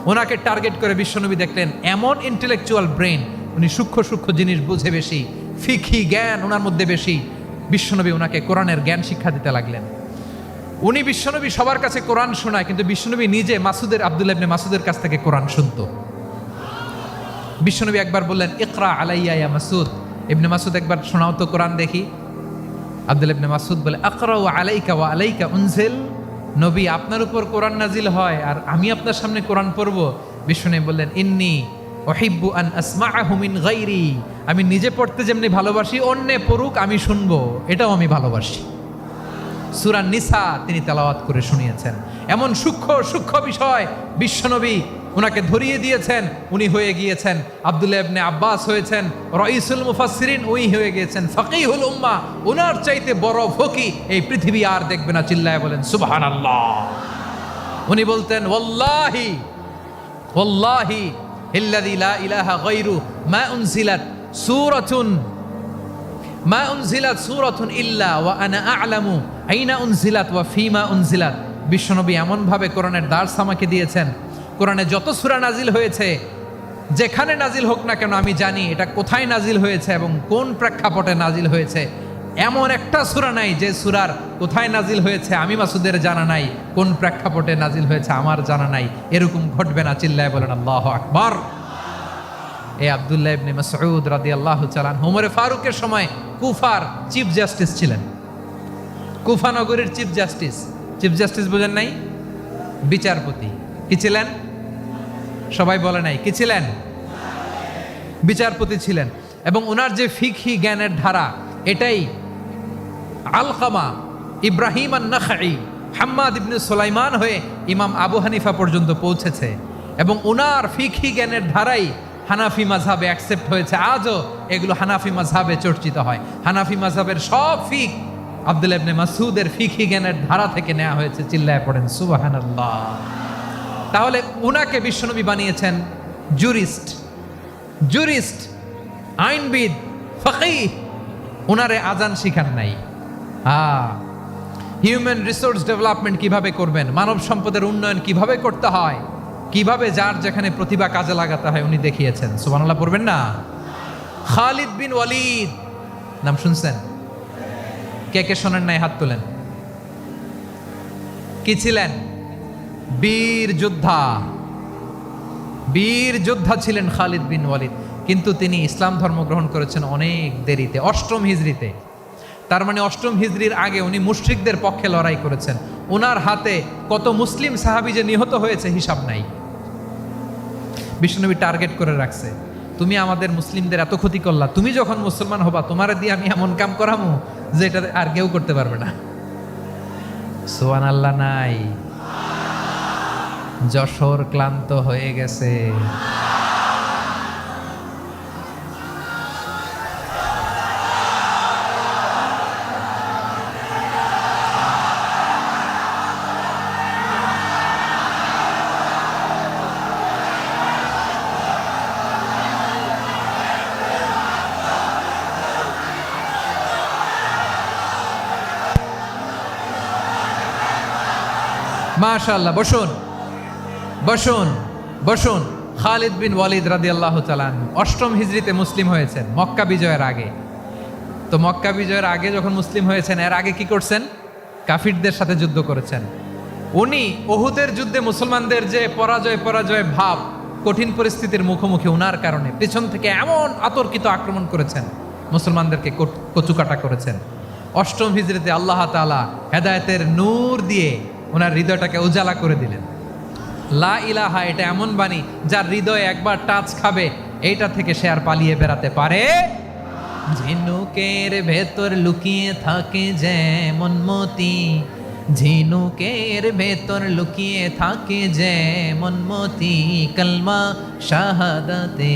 ওনাকে টার্গেট করে বিশ্বনবী দেখলেন এমন ইন্টেলেকচুয়াল ব্রেন, উনি সূক্ষ্ম সূক্ষ্ম জিনিস বুঝে বেশি, ফিকহি জ্ঞান ওনার মধ্যে বেশি। বিশ্বনবী ওনাকে কোরআনের জ্ঞান শিক্ষা দিতে লাগলেন। উনি বিশ্বনবী সবার কাছে কোরআন শোনায়, কিন্তু বিশ্বনবী নিজে আব্দুল্লাহ ইবনে মাসউদের কাছ থেকে কোরআন শুনতো। বিশ্বনবী একবার বললেন, ইকরা আলাইয়া ইয়া মাসউদ। ইবনে মাসউদ, একবার শোনাও তো কোরআন দেখি। আব্দুল্লাহ ইবনে মাসউদ বলে, আকরাউ আলাইকা ওয়া আলাইকা উনজিল। নবী, আপনার উপর কোরআন নাজিল হয় আর আমি আপনার সামনে কোরআন পড়বো? বিশ্বনবী বললেন, ইন্নী উহিব্বু আন আসমাআহু মিন গায়রি। আমি নিজে পড়তে যেমনি ভালোবাসি, অন্যে পড়ুক আমি শুনবো, এটাও আমি ভালোবাসি। সূরা নিসা তিনি তেলাওয়াত করে শুনিয়েছেন। এমন সূক্ষ্ম সূক্ষ্ম বিষয় বিশ্বনবী উনাকে ধরিয়ে দিয়েছেন, উনি হয়ে গিয়েছেন আব্দুল্লাহ ইবনে আব্বাস হয়েছেন রাইসুল মুফাসসিরিন, উনি হয়ে গিয়েছেন ফাকিহুল উম্মাহ। উনার চাইতে বড় ফকিহ এই পৃথিবী আর দেখবে না, চিল্লায় বলেন সুবহানাল্লাহ। উনি বলতেন ওয়াল্লাহি ওয়াল্লাহি ইল্লাযী লা ইলাহা গায়রু মা উনজিলাত সূরাতুন ইল্লা ওয়া আনা আ'লামু আইনা উনজিলাত ওয়া ফীমা উনজিলাত। বিশ্বনবী এমন ভাবে কোরআনের দার্স আমাকে দিয়েছেন, কোরআনে যত সূরা নাজিল হয়েছে যেখানে নাজিল হোক না কেন আমি জানি এটা কোথায় নাজিল হয়েছে এবং কোন প্রেক্ষাপটে নাজিল হয়েছে। এমন একটা সূরা নাই যে সূরার কোথায় নাজিল হয়েছে আমি মাসুদের জানা নাই, কোন প্রেক্ষাপটে নাজিল হয়েছে আমার জানা নাই। এরকম ঘটবে না, চিল্লায় বলেন আল্লাহু আকবার। এই আব্দুল্লাহ ইবনে মাসউদ রাদিয়াল্লাহু তাআলা ওমর ফারুকের সময় কুফার চিফ জাস্টিস ছিলেন। কুফা নগরীর চিফ জাস্টিস, চিফ জাস্টিস বুঝেন নাই? বিচারপতি। কি ছিলেন? সবাই বলে নাই কি ছিলেন? বিচারপতি ছিলেন। এবং ওনার যে ফিকহি জ্ঞানের ধারা, এটাই আলকামা, ইব্রাহিম আন-নাখাই, হাম্মাদ ইবনে সুলাইমান হয়ে ইমাম আবু হানিফা পর্যন্ত পৌঁছেছে। এবং ওনার ফিকহি জ্ঞানের ধারাই হানাফি মাযহাবে অ্যাকসেপ্ট হয়েছে। আজও এগুলো হানাফি মাযহাবে চর্চিত হয়। হানাফি মাযহাবের সব ফিক আব্দুল্লাহ ইবনে মাসউদের ফিকহি জ্ঞানের ধারা থেকে নেওয়া হয়েছে, চিল্লায় পড়েন সুবহানাল্লাহ। তাহলে উনাকে বিশ্বনবী বানিয়েছেন জুরিস্ট, আইনবিদ, ফাকিহ। উনারে আজান শিখান নাই। হিউম্যান রিসোর্স ডেভেলপমেন্ট কিভাবে করবেন, মানব সম্পদের উন্নয়ন কিভাবে করতে হয়, কিভাবে যার যেখানে প্রতিভা কাজে লাগাতে হয় উনি দেখিয়েছেন। সুবহানাল্লাহ পড়বেন না? খালিদ বিন ওয়ালিদ নাম শুনছেন? কে কে শোনেন নাই হাত তোলেন। কি ছিলেন? বীর যোদ্ধা ছিলেন খালিদ বিন ওয়ালিদ। কিন্তু তিনি ইসলাম ধর্ম গ্রহণ করেছেন অনেক দেরিতে, 8ম হিজরিতে। তার মানে 8ম হিজরির আগে উনি মুশরিকদের পক্ষে লড়াই করেছেন। ওনার হাতে কত মুসলিম সাহাবী যে নিহত হয়েছে হিসাব নাই। বিশ্বনবী টার্গেট করে রাখছে, তুমি আমাদের মুসলিমদের এত ক্ষতি করলা, তুমি যখন মুসলমান হবা তোমারে দিয়ে আমি এমন কাম করামু যে এটা আর কেউ করতে পারবে না। সুবহানাল্লাহ নাই? যশোর ক্লান্ত হয়ে গেছে। মাশাআল্লাহ, বসুন বসুন বসুন। খালিদ বিন ওয়ালিদ রাদিয়াল্লাহু তাআলা 8ম হিজরিতে মুসলিম হয়েছেন, মক্কা বিজয়ের আগে। তো মক্কা বিজয়ের আগে যখন মুসলিম হয়েছেন, এর আগে কি করছেন? কাফিরদের সাথে যুদ্ধ করেছেন। উনি উহুদের যুদ্ধে মুসলমানদের যে পরাজয় ভাব, কঠিন পরিস্থিতির মুখোমুখি উনার কারণে পেছন থেকে এমন আতর্কিত আক্রমণ করেছেন, মুসলমানদেরকে কচুকাটা করেছেন। 8ম হিজরিতে আল্লাহ তাআলা হেদায়েতের নূর দিয়ে ওনার হৃদয়টাকে উজালা করে দিলেন। লা ইলাহা এটা এমন বাণী যার হৃদয়ে একবার টাচ খাবে, এইটা থেকে সে আর পালিয়ে বেড়াতে পারে। ঝিনুকের ভেতর লুকিয়ে থাকে যেমন মতি, ঝিনুকের ভেতর লুকিয়ে থাকে যেমন মতি, কলমা শাহাদাতে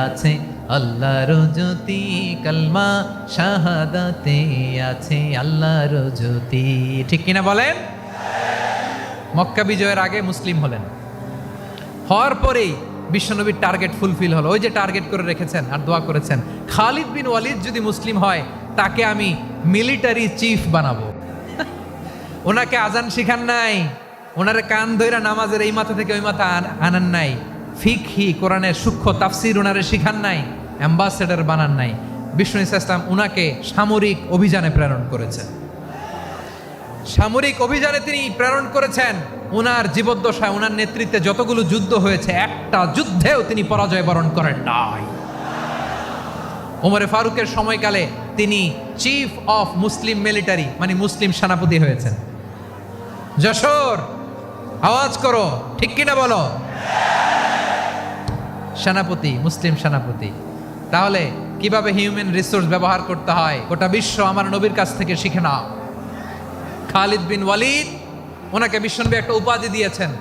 আছে আল্লাহর জ্যোতি, কলমা শাহাদাতে আছে আল্লাহর জ্যোতি। ঠিক কিনা বলেন? মক্কা বিজয়ের আগে মুসলিম হলেন, হওয়ার পরেই বিশ্বনবীর টার্গেট ফুলফিল হলো। ওই যে টার্গেট করে রেখেছেন আর দোয়া করেছেন, খালিদ বিন ওয়ালিদ যদি মুসলিম হয় তাকে আমি মিলিটারি চিফ বানাবো। ওনাকে আজান শিখান নাই, ওনারে কান ধইরা নামাজের এই মাথা থেকে ওই মাথা আনান নাই, ফিকহি কোরআনের সূক্ষ্ম তাফসীর ওনারে শিখান নাই, অ্যাম্বাসেডর বানান নাই। বিষ্ণু ইসলাম উনাকে সামরিক অভিযানে প্রেরণ করেছেন। সামরিক অভিযানে তিনি প্রেরণ করেছেন। উনার জীবদ্দশায় উনার নেতৃত্বে যতগুলো যুদ্ধ হয়েছে, একটা যুদ্ধেও তিনি পরাজয় বরণ করেন নাই। ওমরে ফারুকের সময়কালে তিনি চিফ অফ মুসলিম মিলিটারি, মানে মুসলিম সেনাপতি হয়েছেন। যশোর আওয়াজ করো, ঠিক কিনা বলো? সেনাপতি, মুসলিম সেনাপতি। তাহলে কিভাবে হিউম্যান রিসোর্স ব্যবহার করতে হয় গোটা বিশ্ব আমার নবীর কাছ থেকে শিখে নাও। খালিদ বিন ওয়ালিদ, ওনাকে বিশ্বনবী একটা উপাধি দিয়েছেন।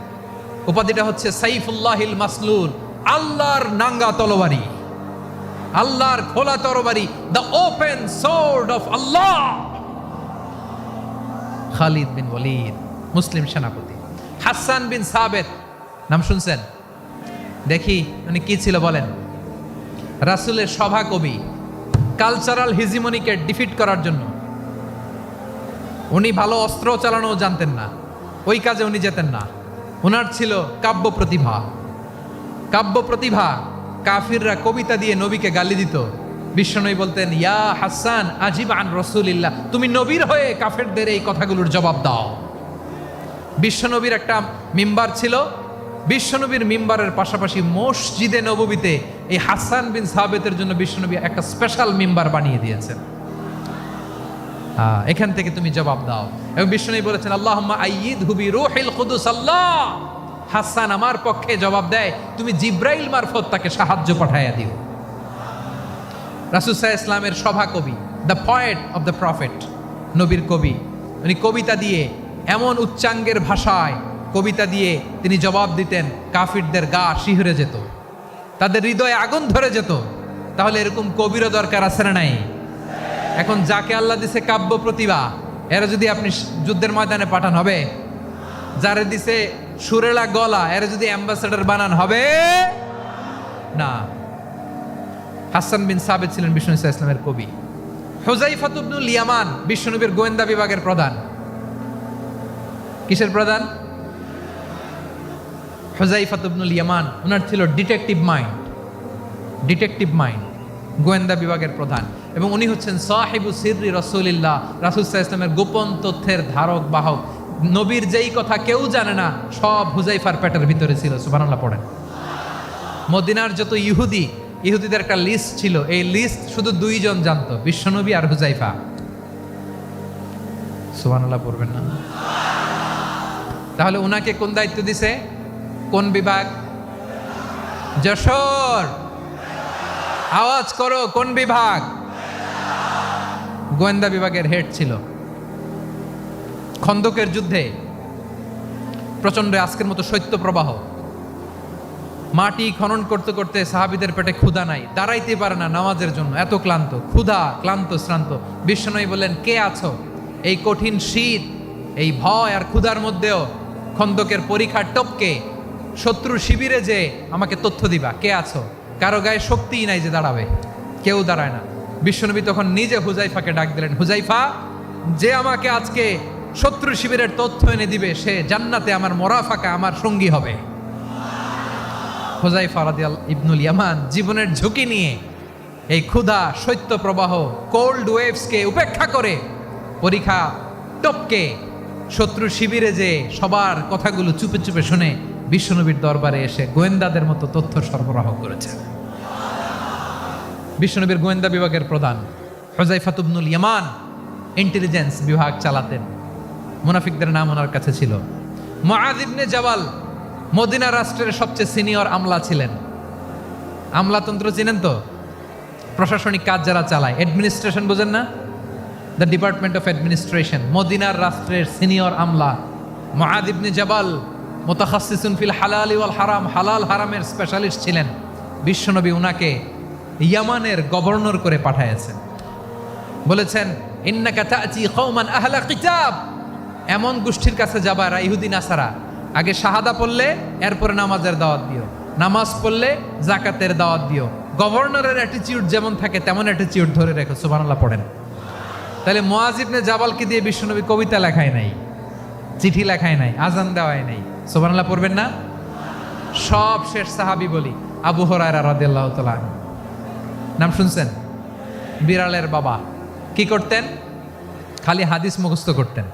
উপাধিটা হচ্ছে সাইফুল্লাহিল মাসলুল, আল্লাহর নাঙ্গা তরবারি, আল্লাহর খোলা তরবারি, দ্য ওপেন সোর্ড অফ আল্লাহ। খালিদ বিন ওয়ালিদ মুসলিম সেনাপতি। হাসান বিন সাবেত নাম শুনছেন? দেখি উনি কি ছিল বলেন। রাসূলের সভা কবি, কালচারাল হিজিমনিকে ডিফিট করার জন্য। উনি ভালো অস্ত্র চালানো জানতেন না, ওই কাজে উনি যেতেন না। ওনার ছিল কাব্য প্রতিভা। কাব্য প্রতিভা, কাফিররা কবিতা দিয়ে নবীকে গালি দিত। বিশ্বনবী বলতেন, ইয়া হাসান আজিব আন রাসূলিল্লাহ, তুমি নবীর হয়ে কাফেরদের এই কথাগুলোর জবাব দাও। বিশ্বনবীর একটা মিম্বার ছিল। বিশ্বনবীর মিম্বারের পাশাপাশি মসজিদে নববীতে এই হাসান বিন সাবেতের জন্য বিশ্বনবী একটা স্পেশাল মিম্বার বানিয়ে দিয়েছেন। এখান থেকে তুমি জবাব দাও। এবং বিশ্বনবী বলেছেন, আল্লাহুম্মা আইয়িদহু বিরূহিল কুদুস। আল্লাহ, হাসান আমার পক্ষে জবাব দেয়, তুমি জিব্রাইল মারফত তাকে সাহায্য পাঠাইয়া দিও। রাসূল সাল্লাল্লাহু আলাইহি ওয়াসাল্লামের সভা কবি, the poet of the prophet, নবীর কবি। উনি কবিতা দিয়ে, এমন উচ্চাঙ্গের ভাষায় কবিতা দিয়ে তিনি জবাব দিতেন, কাফিরদের গা শিহরে যেত, তাদের হৃদয়ে আগুন ধরে যেত। তাহলে এরকম কবিরও দরকার আছে না নাই? এখন যাকে আল্লাহ দিছে কাব্য প্রতিভা, এরা যদি আপনি যুদ্ধের ময়দানে পাঠান হবে? যারে দিছে সুরেলা গলা, এরা যদি অ্যাম্বাসেডর বানান হবে না। হাসান বিন সাবেত ছিলেন বিশ্বনবী সাল্লাল্লাহু আলাইহি ওয়াসাল্লামের কবি। হুযায়ফা ইবনুল ইয়ামান বিশ্বনবীর গোয়েন্দা বিভাগের প্রধান। কিসের প্রধান? হুযায়ফা ইবনুল ইয়ামান। ওনার ছিল ডিটেকটিভ মাইন্ড, ডিটেকটিভ মাইন্ড, গোয়েন্দা বিভাগের প্রধান। এবং উনি হচ্ছেন সাহিবু সিররি রাসূলিল্লাহ, রাসূল সাল্লাল্লাহু আলাইহি ওয়াসাল্লামের গোপন তথ্যের ধারক বাহক। নবীর যেই কথা কেউ জানে না, সব হুযায়ফার পেটের ভিতরে ছিল। সুবহানাল্লাহ পড়েন। মদিনার যত ইহুদিদের একটা লিস্ট ছিল, এই লিস্ট শুধু দুইজন জানতো, বিশ্বনবী আর হুযায়ফা। সুবহানাল্লাহ পড়বেন না? তাহলে উনাকে কোন দায়িত্ব দিছে? কোন বিভাগ? যশোর, আওয়াজ করো, কোন বিভাগ? গোয়েন্দা বিভাগের হেড ছিল। খন্দকের যুদ্ধে প্রচন্ড আজকের মতো শৈত্য প্রবাহ, মাটি খনন করতে করতে সাহাবীদের পেটে ক্ষুধা নাই, দাঁড়াইতে পারে না নামাজের জন্য, এত ক্লান্ত, ক্ষুধা, ক্লান্ত, শ্রান্ত। বিশ্বনবী বললেন, কে আছো? এই কঠিন শীত, এই ভয় আর ক্ষুধার মধ্যেও খন্দকের পরীক্ষার টপকে শত্রুর শিবিরে যে আমাকে তথ্য দিবা, কে আছো? কারো গায়ে শক্তিই নাই যে দাঁড়াবে, কেউ দাঁড়ায় না। বিশ্বনবী তখন নিজে হুযায়ফাকে ডাক দিলেন, হুযায়ফা, যে আমাকে আজকে শত্রু শিবিরের তথ্য এনে দিবে, সে জান্নাতে আমার মোরাফাকা, আমার সঙ্গী হবে। হুযায়ফা রাদিয়াল্লাহু ইবনুল ইয়ামান জীবনের ঝুঁকি নিয়ে এই ক্ষুধা, শৈত্য প্রবাহ, কোল্ড ওয়েভসকে উপেক্ষা করে পরীক্ষা টপকে শত্রু শিবিরে যে সবার কথাগুলো চুপে চুপে শুনে বিশ্বনবীর দরবারে এসে গোয়েন্দাদের মতো তথ্য সরবরাহ করেছেন। বিশ্বনবীর গোয়েন্দা বিভাগের প্রধান হুযায়ফা ইবনুল ইয়ামান ইন্টেলিজেন্স বিভাগ চালাতেন। মুনাফিকদের নাম ওনার কাছে ছিল। মুআয ইবনে জাবাল মদিনা রাষ্ট্রের সবচেয়ে সিনিয়র আমলা ছিলেন। আমলাতন্ত্র চিনেন তো? প্রশাসনিক কাজ যারা চালায়, অ্যাডমিনিস্ট্রেশন বোঝেন না? The department of administration. মদিনার রাষ্ট্রের সিনিয়র আমলা মুআয ইবনে জাবাল মুতাখাসসিসুন ফিল হালাল ওয়াল হারাম, হালাল হারামের স্পেশালিস্ট ছিলেন। বিশ্বনবী উনাকে ইয়ামানের গভর্নর করে পাঠাইছেন। বলেছেন, ইন্নাকা তা'তি কওমান আহলা কিতাব, এমন গোষ্ঠীর কাছে যাবা এরা ইহুদি নাসারা, আগে শাহাদা পড়লে এরপরে নামাজের দাওয়াত দিও, নামাজ পড়লে যাকাতের দাওয়াত দিও। গভর্নরের অ্যাটিটিউড যেমন থাকে তেমন অ্যাটিটিউড ধরে রেখো। সুবহানাল্লাহ পড়েন। তাহলে মুআয ইবনে জাবালকে দিয়ে বিশ্বনবী কবিতা লেখায় নাই, চিঠি লেখায় নাই, আজান দেওয়ায় নাই। সুবহানাল্লাহ পড়বেন না? সব শেষ সাহাবী বলি আবু হুরায়রা রাদিয়াল্লাহু তাআলা, নাম শুনছেন? বিড়ালের বাবা। কি করতেন? খালি হাদিস মুখস্থ করতেন।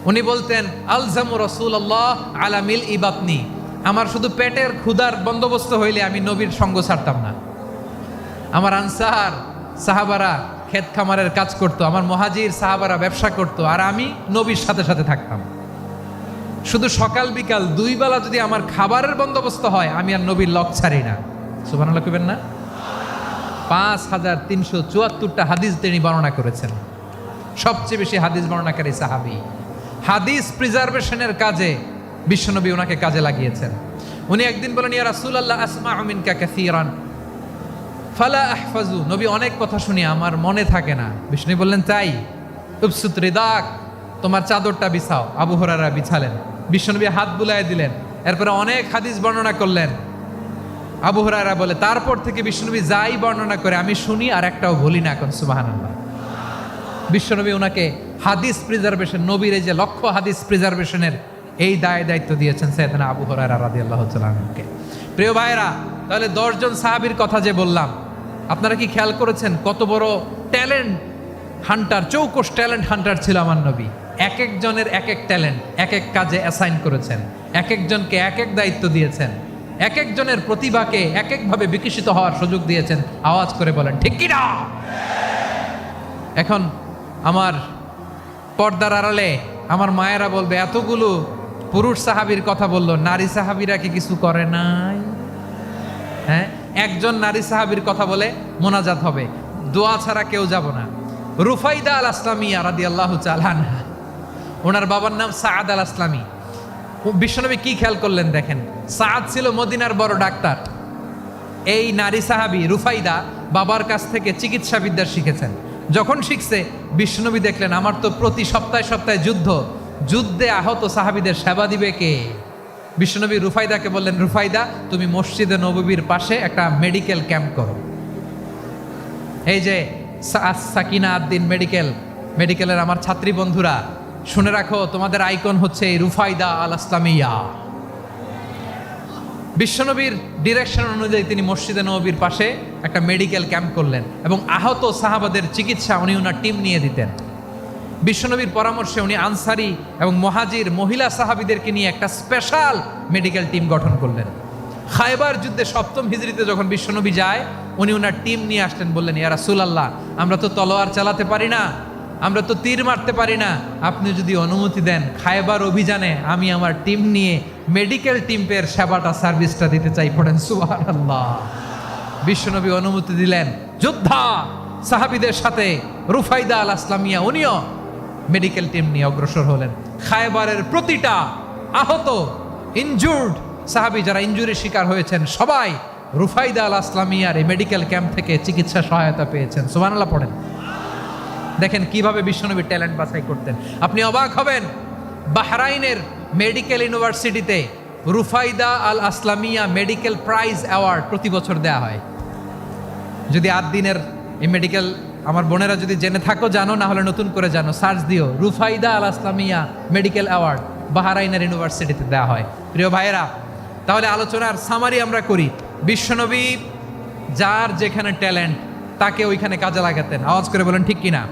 উনি বলতেন, আলজামু রাসূলুল্লাহ আলা মিল ইবাতনি, আমার শুধু পেটের ক্ষুধার বন্দোবস্ত হইলে আমি নবীর সঙ্গ ছাড়তাম না। আমার আনসার সাহাবারা ক্ষেত খামারের কাজ করতো, আমার মুহাজির সাহাবারা ব্যবসা করতো, আর আমি নবীর সাথে সাথে থাকতাম। শুধু সকাল বিকাল দুই বেলা যদি আমার খাবারের বন্দোবস্ত হয়, আমি আর নবীর লক ছাড়ি না। সুবহানাল্লাহ কইবেন না? 5374টা হাদিস তিনি বর্ণনা করেছেন। সবচেয়ে বেশি হাদিস বর্ণনাকারী সাহাবী হাদিস প্রিজার্ভেশনের কাজে বিশ্বনবী ওনাকে কাজে লাগিয়েছেন। উনি একদিন বলেন, ইয়া রাসূলুল্লাহ আসমাউ মিনকা কাসীরান ফালা আহফাজু, নবী অনেক কথা শুনি আমার মনে থাকে না। বিষ্ণু বললেন, তাই? উবসুত রিদাক, তোমার চাদরটা বিছাও। আবু হুরায়রা বিছালেন, বিশ্বনবী হাত বুলায় দিলেন, এরপরে অনেক হাদিস বর্ণনা করলেন। আবু হুরায়রা বলে, তারপর থেকে বিশ্বনবী যাই বর্ণনা করে আমি শুনি আর একটাও ভুলি না। এখন সুবহানাল্লাহ। বিশ্বনবী ওনাকে হাদিস প্রিজার্ভেশন, নবীর এই যে লক্ষ্য হাদিস প্রিজার্ভেশনের এই দায়িত্ব দিয়েছেন সাইয়েদনা আবু হুরায়রা রাদিয়াল্লাহু তাআলা আনহুকে। প্রিয় ভাইরা, তাহলে 10 জন সাহাবীর কথা যে বললাম, আপনারা কি খেয়াল করেছেন কত বড় ট্যালেন্ট হান্টার, চৌকস ট্যালেন্ট হান্টার ছিল আমার নবী। এক একজনের এক এক ট্যালেন্ট, এক এক কাজে অ্যাসাইন করেছেন, এক একজনকে এক এক দায়িত্ব দিয়েছেন, এক একজনের প্রতিভাকে এক একভাবে বিকশিত হওয়ার সুযোগ দিয়েছেন। আওয়াজ করে বলেন ঠিক কি না? এখন আমার পর্দার আড়ালে আমার মায়েরা বলবে, এতগুলো পুরুষ সাহাবীর কথা বললো, নারী সাহাবীরা কি কিছু করে নাই? হ্যাঁ, একজন নারী সাহাবীর কথা বলে মোনাজাত হবে, দোয়া ছাড়া কেউ যাব না। রুফাইদা আল আসলামিয়া রাদিয়াল্লাহু তাআলা আনহা, ওনার বাবার নাম সাআদ আল আসলামি। বিশ্বনবী কি খেয়াল করলেন দেখেন, সাআদ ছিল মদিনার বড় ডাক্তার। এই নারী সাহাবী রুফাইদা বাবার কাছ থেকে চিকিৎসা বিদ্যা শিখেছেন। যখন শিখছে, বিশ্বনবী দেখলেন আমার তো প্রতি সপ্তাহে সপ্তাহে যুদ্ধে আহত সাহাবীদের সেবা দিবে কে? বিশ্বনবী রুফাইদাকে বললেন, রুফাইদা তুমি মসজিদে নববীর পাশে একটা মেডিকেল ক্যাম্প করো। এই যে সাকিনা আদ্দিন মেডিকেলের আমার ছাত্রী বন্ধুরা, শুনে রাখো, তোমাদের আইকন হচ্ছে এই রুফাইদা আল আসলামিয়া। বিশ্বনবীর ডিরেকশন অনুযায়ী তিনি মসজিদে নববীর পাশে একটা মেডিকেল ক্যাম্প করলেন এবং আহত সাহাবাদের চিকিৎসা উনি ওনার টিম নিয়ে দিতেন। বিশ্বনবীর পরামর্শে উনি আনসারি এবং মুহাজির মহিলা সাহাবীদেরকে নিয়ে একটা স্পেশাল মেডিকেল টিম গঠন করলেন। খায়বার যুদ্ধে 7ম হিজরিতে যখন বিশ্বনবী যায়, উনি ওনার টিম নিয়ে আসলেন, বললেন, ইয়া রাসূলুল্লাহ আমরা তো তলোয়ার চালাতে পারি না, আমরা তো তীর মারতে পারি না, আপনি যদি অনুমতি দেন খায়বার অভিযানে আমি আমার টিম নিয়ে মেডিকেল টিমের সেবাটা সার্ভিসটা দিতে চাই। পড়েন সুবহানাল্লাহ। বিশ্বনবী অনুমতি দিলেন, যোদ্ধা সাহাবীদের সাথে রুফাইদা আল আসলামিয়া উনিও মেডিকেল টিম নিয়ে অগ্রসর হলেন। খায়বারের প্রতিটা আহত ইনজুর্ড সাহাবী যারা ইনজুরির শিকার হয়েছেন, সবাই রুফাইদা আল আসলামিয়ার এই মেডিকেল ক্যাম্প থেকে চিকিৎসা সহায়তা পেয়েছেন। সুবহানাল্লাহ পড়েন। দেখেন কিভাবে বিশ্বনবী ট্যালেন্ট বাছাই করতেন। আপনি অবাক হবেন, বাহরাইনের মেডিকেল ইউনিভার্সিটিতে রুফাইদা আল আসলামিয়া মেডিকেল প্রাইজ অ্যাওয়ার্ড প্রতি বছর দেয়া হয়। যদি 8 দিনের এই মেডিকেল, আমার বোনেরা যদি জেনে থাকো জানো, না হলে নতুন করে জানো, সার্চ দিও, রুফাইদা আল আসলামিয়া মেডিকেল অ্যাওয়ার্ড বাহরাইনের ইউনিভার্সিটিতে দেওয়া হয়। প্রিয় ভাইয়েরা, তাহলে আলোচনার সামারি আমরা করি। বিশ্বনবী যার যেখানে ট্যালেন্ট তাকে ওইখানে কাজে লাগাতেন। আওয়াজ করে বলেন ঠিক কিনা?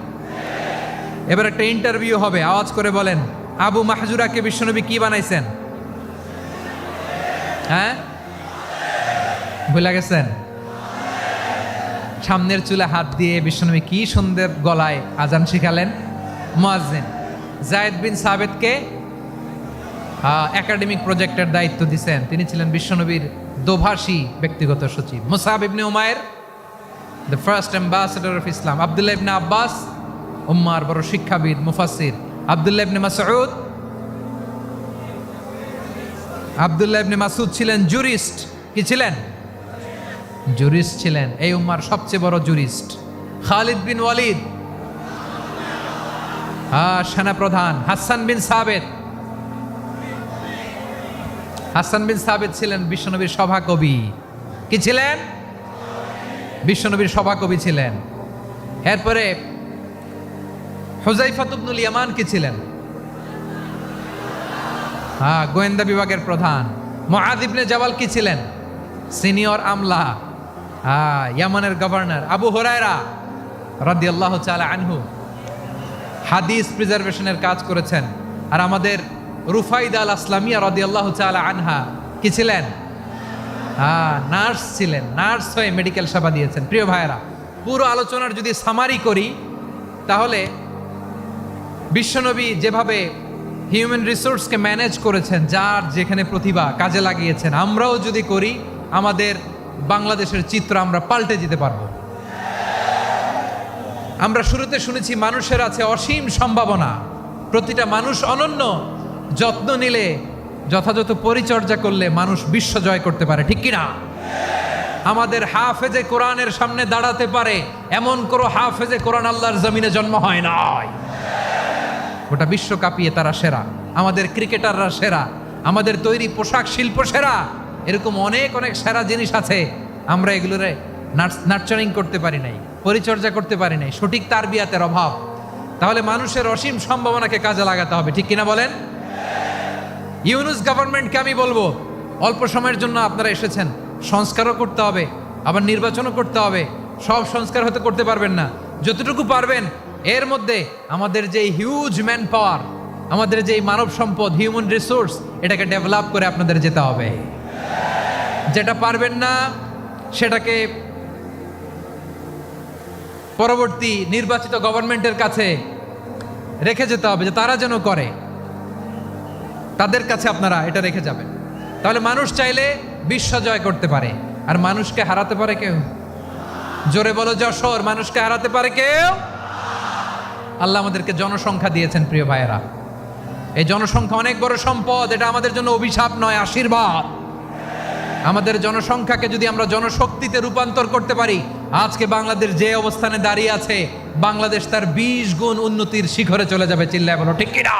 এবার একটা ইন্টারভিউ হবে, আওয়াজ করে বলেন, আবু মাহজুরাকে বিশ্বনবী কি বানাইছেন? হ্যাঁ, ভুলে গেছেন? সামনের চুলে হাত দিয়ে বিশ্বনবী কি সুন্দর গলায় আজান শিখালেন। মুয়াজ্জিন যায়েদ বিন সাবিতকে একাডেমিক প্রজেক্টের দায়িত্ব দিয়েছেন, তিনি ছিলেন বিশ্বনবীর দোভাষী ব্যক্তিগত সচিব। Musab ibn Umair, the first ambassador of Islam. Abdullah ibn Abbas, উম্মার বড় শিক্ষাবিদ মুফাসসির। আব্দুল্লাহ ইবনে মাসউদ ছিলেন জুরিস্ট। কি ছিলেন? জুরিস্ট ছিলেন, এই উম্মার সবচেয়ে বড় জুরিস্ট। খালিদ বিন ওয়ালিদ, সেনাপ্রধান। হাসান বিন সাবিত ছিলেন বিশ্বনবীর সভাকবি। কি ছিলেন? বিশ্বনবীর সভাকবি ছিলেন। এরপরে হুযায়ফা ইবনুল ইয়ামান কি ছিলেন? গোয়েন্দা বিভাগের প্রধান। মুআয ইবনে জাবাল কি ছিলেন? সিনিয়র আমলা, ইয়ামানের গভর্নর। আবু হুরায়রা রাদিয়াল্লাহু তাআলা আনহু হাদিস প্রিজার্ভেশনের কাজ করেছেন। আর আমাদের রুফাইদা আল আসলামিয়া রাদিয়াল্লাহু তাআলা আনহা কি ছিলেন? নার্স ছিলেন। নার্স হয়ে মেডিকেল সেবা দিয়েছেন। প্রিয় ভাইয়েরা, পুরো আলোচনার যদি সামারি করি, তাহলে বিশ্বনবী যেভাবে হিউম্যান রিসোর্সকে ম্যানেজ করেছেন, যার যেখানে প্রতিভা কাজে লাগিয়েছেন, আমরাও যদি করি, আমাদের বাংলাদেশের চিত্র আমরা পাল্টে যেতে পারবো। আমরা শুরুতে শুনেছি মানুষের আছে অসীম সম্ভাবনা, প্রতিটা মানুষ অনন্য, যত্ন নিলে, যথাযথ পরিচর্যা করলে মানুষ বিশ্ব জয় করতে পারে, ঠিক কিনা? আমাদের হাফেজে কোরআনের সামনে দাঁড়াতে পারে এমন কোনো হাফেজে কোরআন আল্লাহর জমিনে জন্ম হয় নাই। গোটা বিশ্ব কাঁপিয়ে তারা সেরা, আমাদের ক্রিকেটাররা সেরা, আমাদের তৈরি পোশাক শিল্প সেরা। এরকম অনেক অনেক সেরা জিনিস আছে, আমরা এগুলোরে নার্চারিং করতে পারি নাই, পরিচর্যা করতে পারি নাই, সঠিক তারবিয়াতের অভাব। তাহলে মানুষের অসীম সম্ভাবনাকে কাজে লাগাতে হবে, ঠিক কিনা বলেন? ইউনুস গভর্নমেন্টকে আমি বলবো, অল্প সময়ের জন্য আপনারা এসেছেন, সংস্কারও করতে হবে, আবার নির্বাচনও করতে হবে। সব সংস্কার হয়তো করতে পারবেন না, যতটুকু পারবেন এর মধ্যে আমাদের যে হিউজ ম্যান পাওয়ার, আমাদের যে মানব সম্পদ, হিউম্যান রিসোর্স, এটাকে ডেভেলপ করে আপনাদের যেতে হবে। যেটা পারবেন না সেটাকে পরবর্তী নির্বাচিত গভর্নমেন্টের কাছে রেখে যেতে হবে, যে তারা যেন করে, তাদের কাছে আপনারা এটা রেখে যাবেন। তাহলে মানুষ চাইলে বিশ্ব জয় করতে পারে। আর মানুষকে হারাতে পারে কেউ? জোরে বলো যশোর, মানুষকে হারাতে পারে কেউ? আল্লাহ আমাদেরকে জনসংখ্যা দিয়েছেন প্রিয় ভাইয়েরা। এই জনসংখ্যা অনেক বড় সম্পদ, এটা আমাদের জন্য অভিশাপ নয়, আশীর্বাদ। আমাদের জনসংখ্যাকে যদি আমরা জনশক্তিতে রূপান্তর করতে পারি, আজকে বাংলাদেশ যে অবস্থানে দাঁড়িয়ে আছে, বাংলাদেশ তার 20 গুণ উন্নতির শিখরে চলে যাবে। চিল্লায় বলো ঠিক কিনা?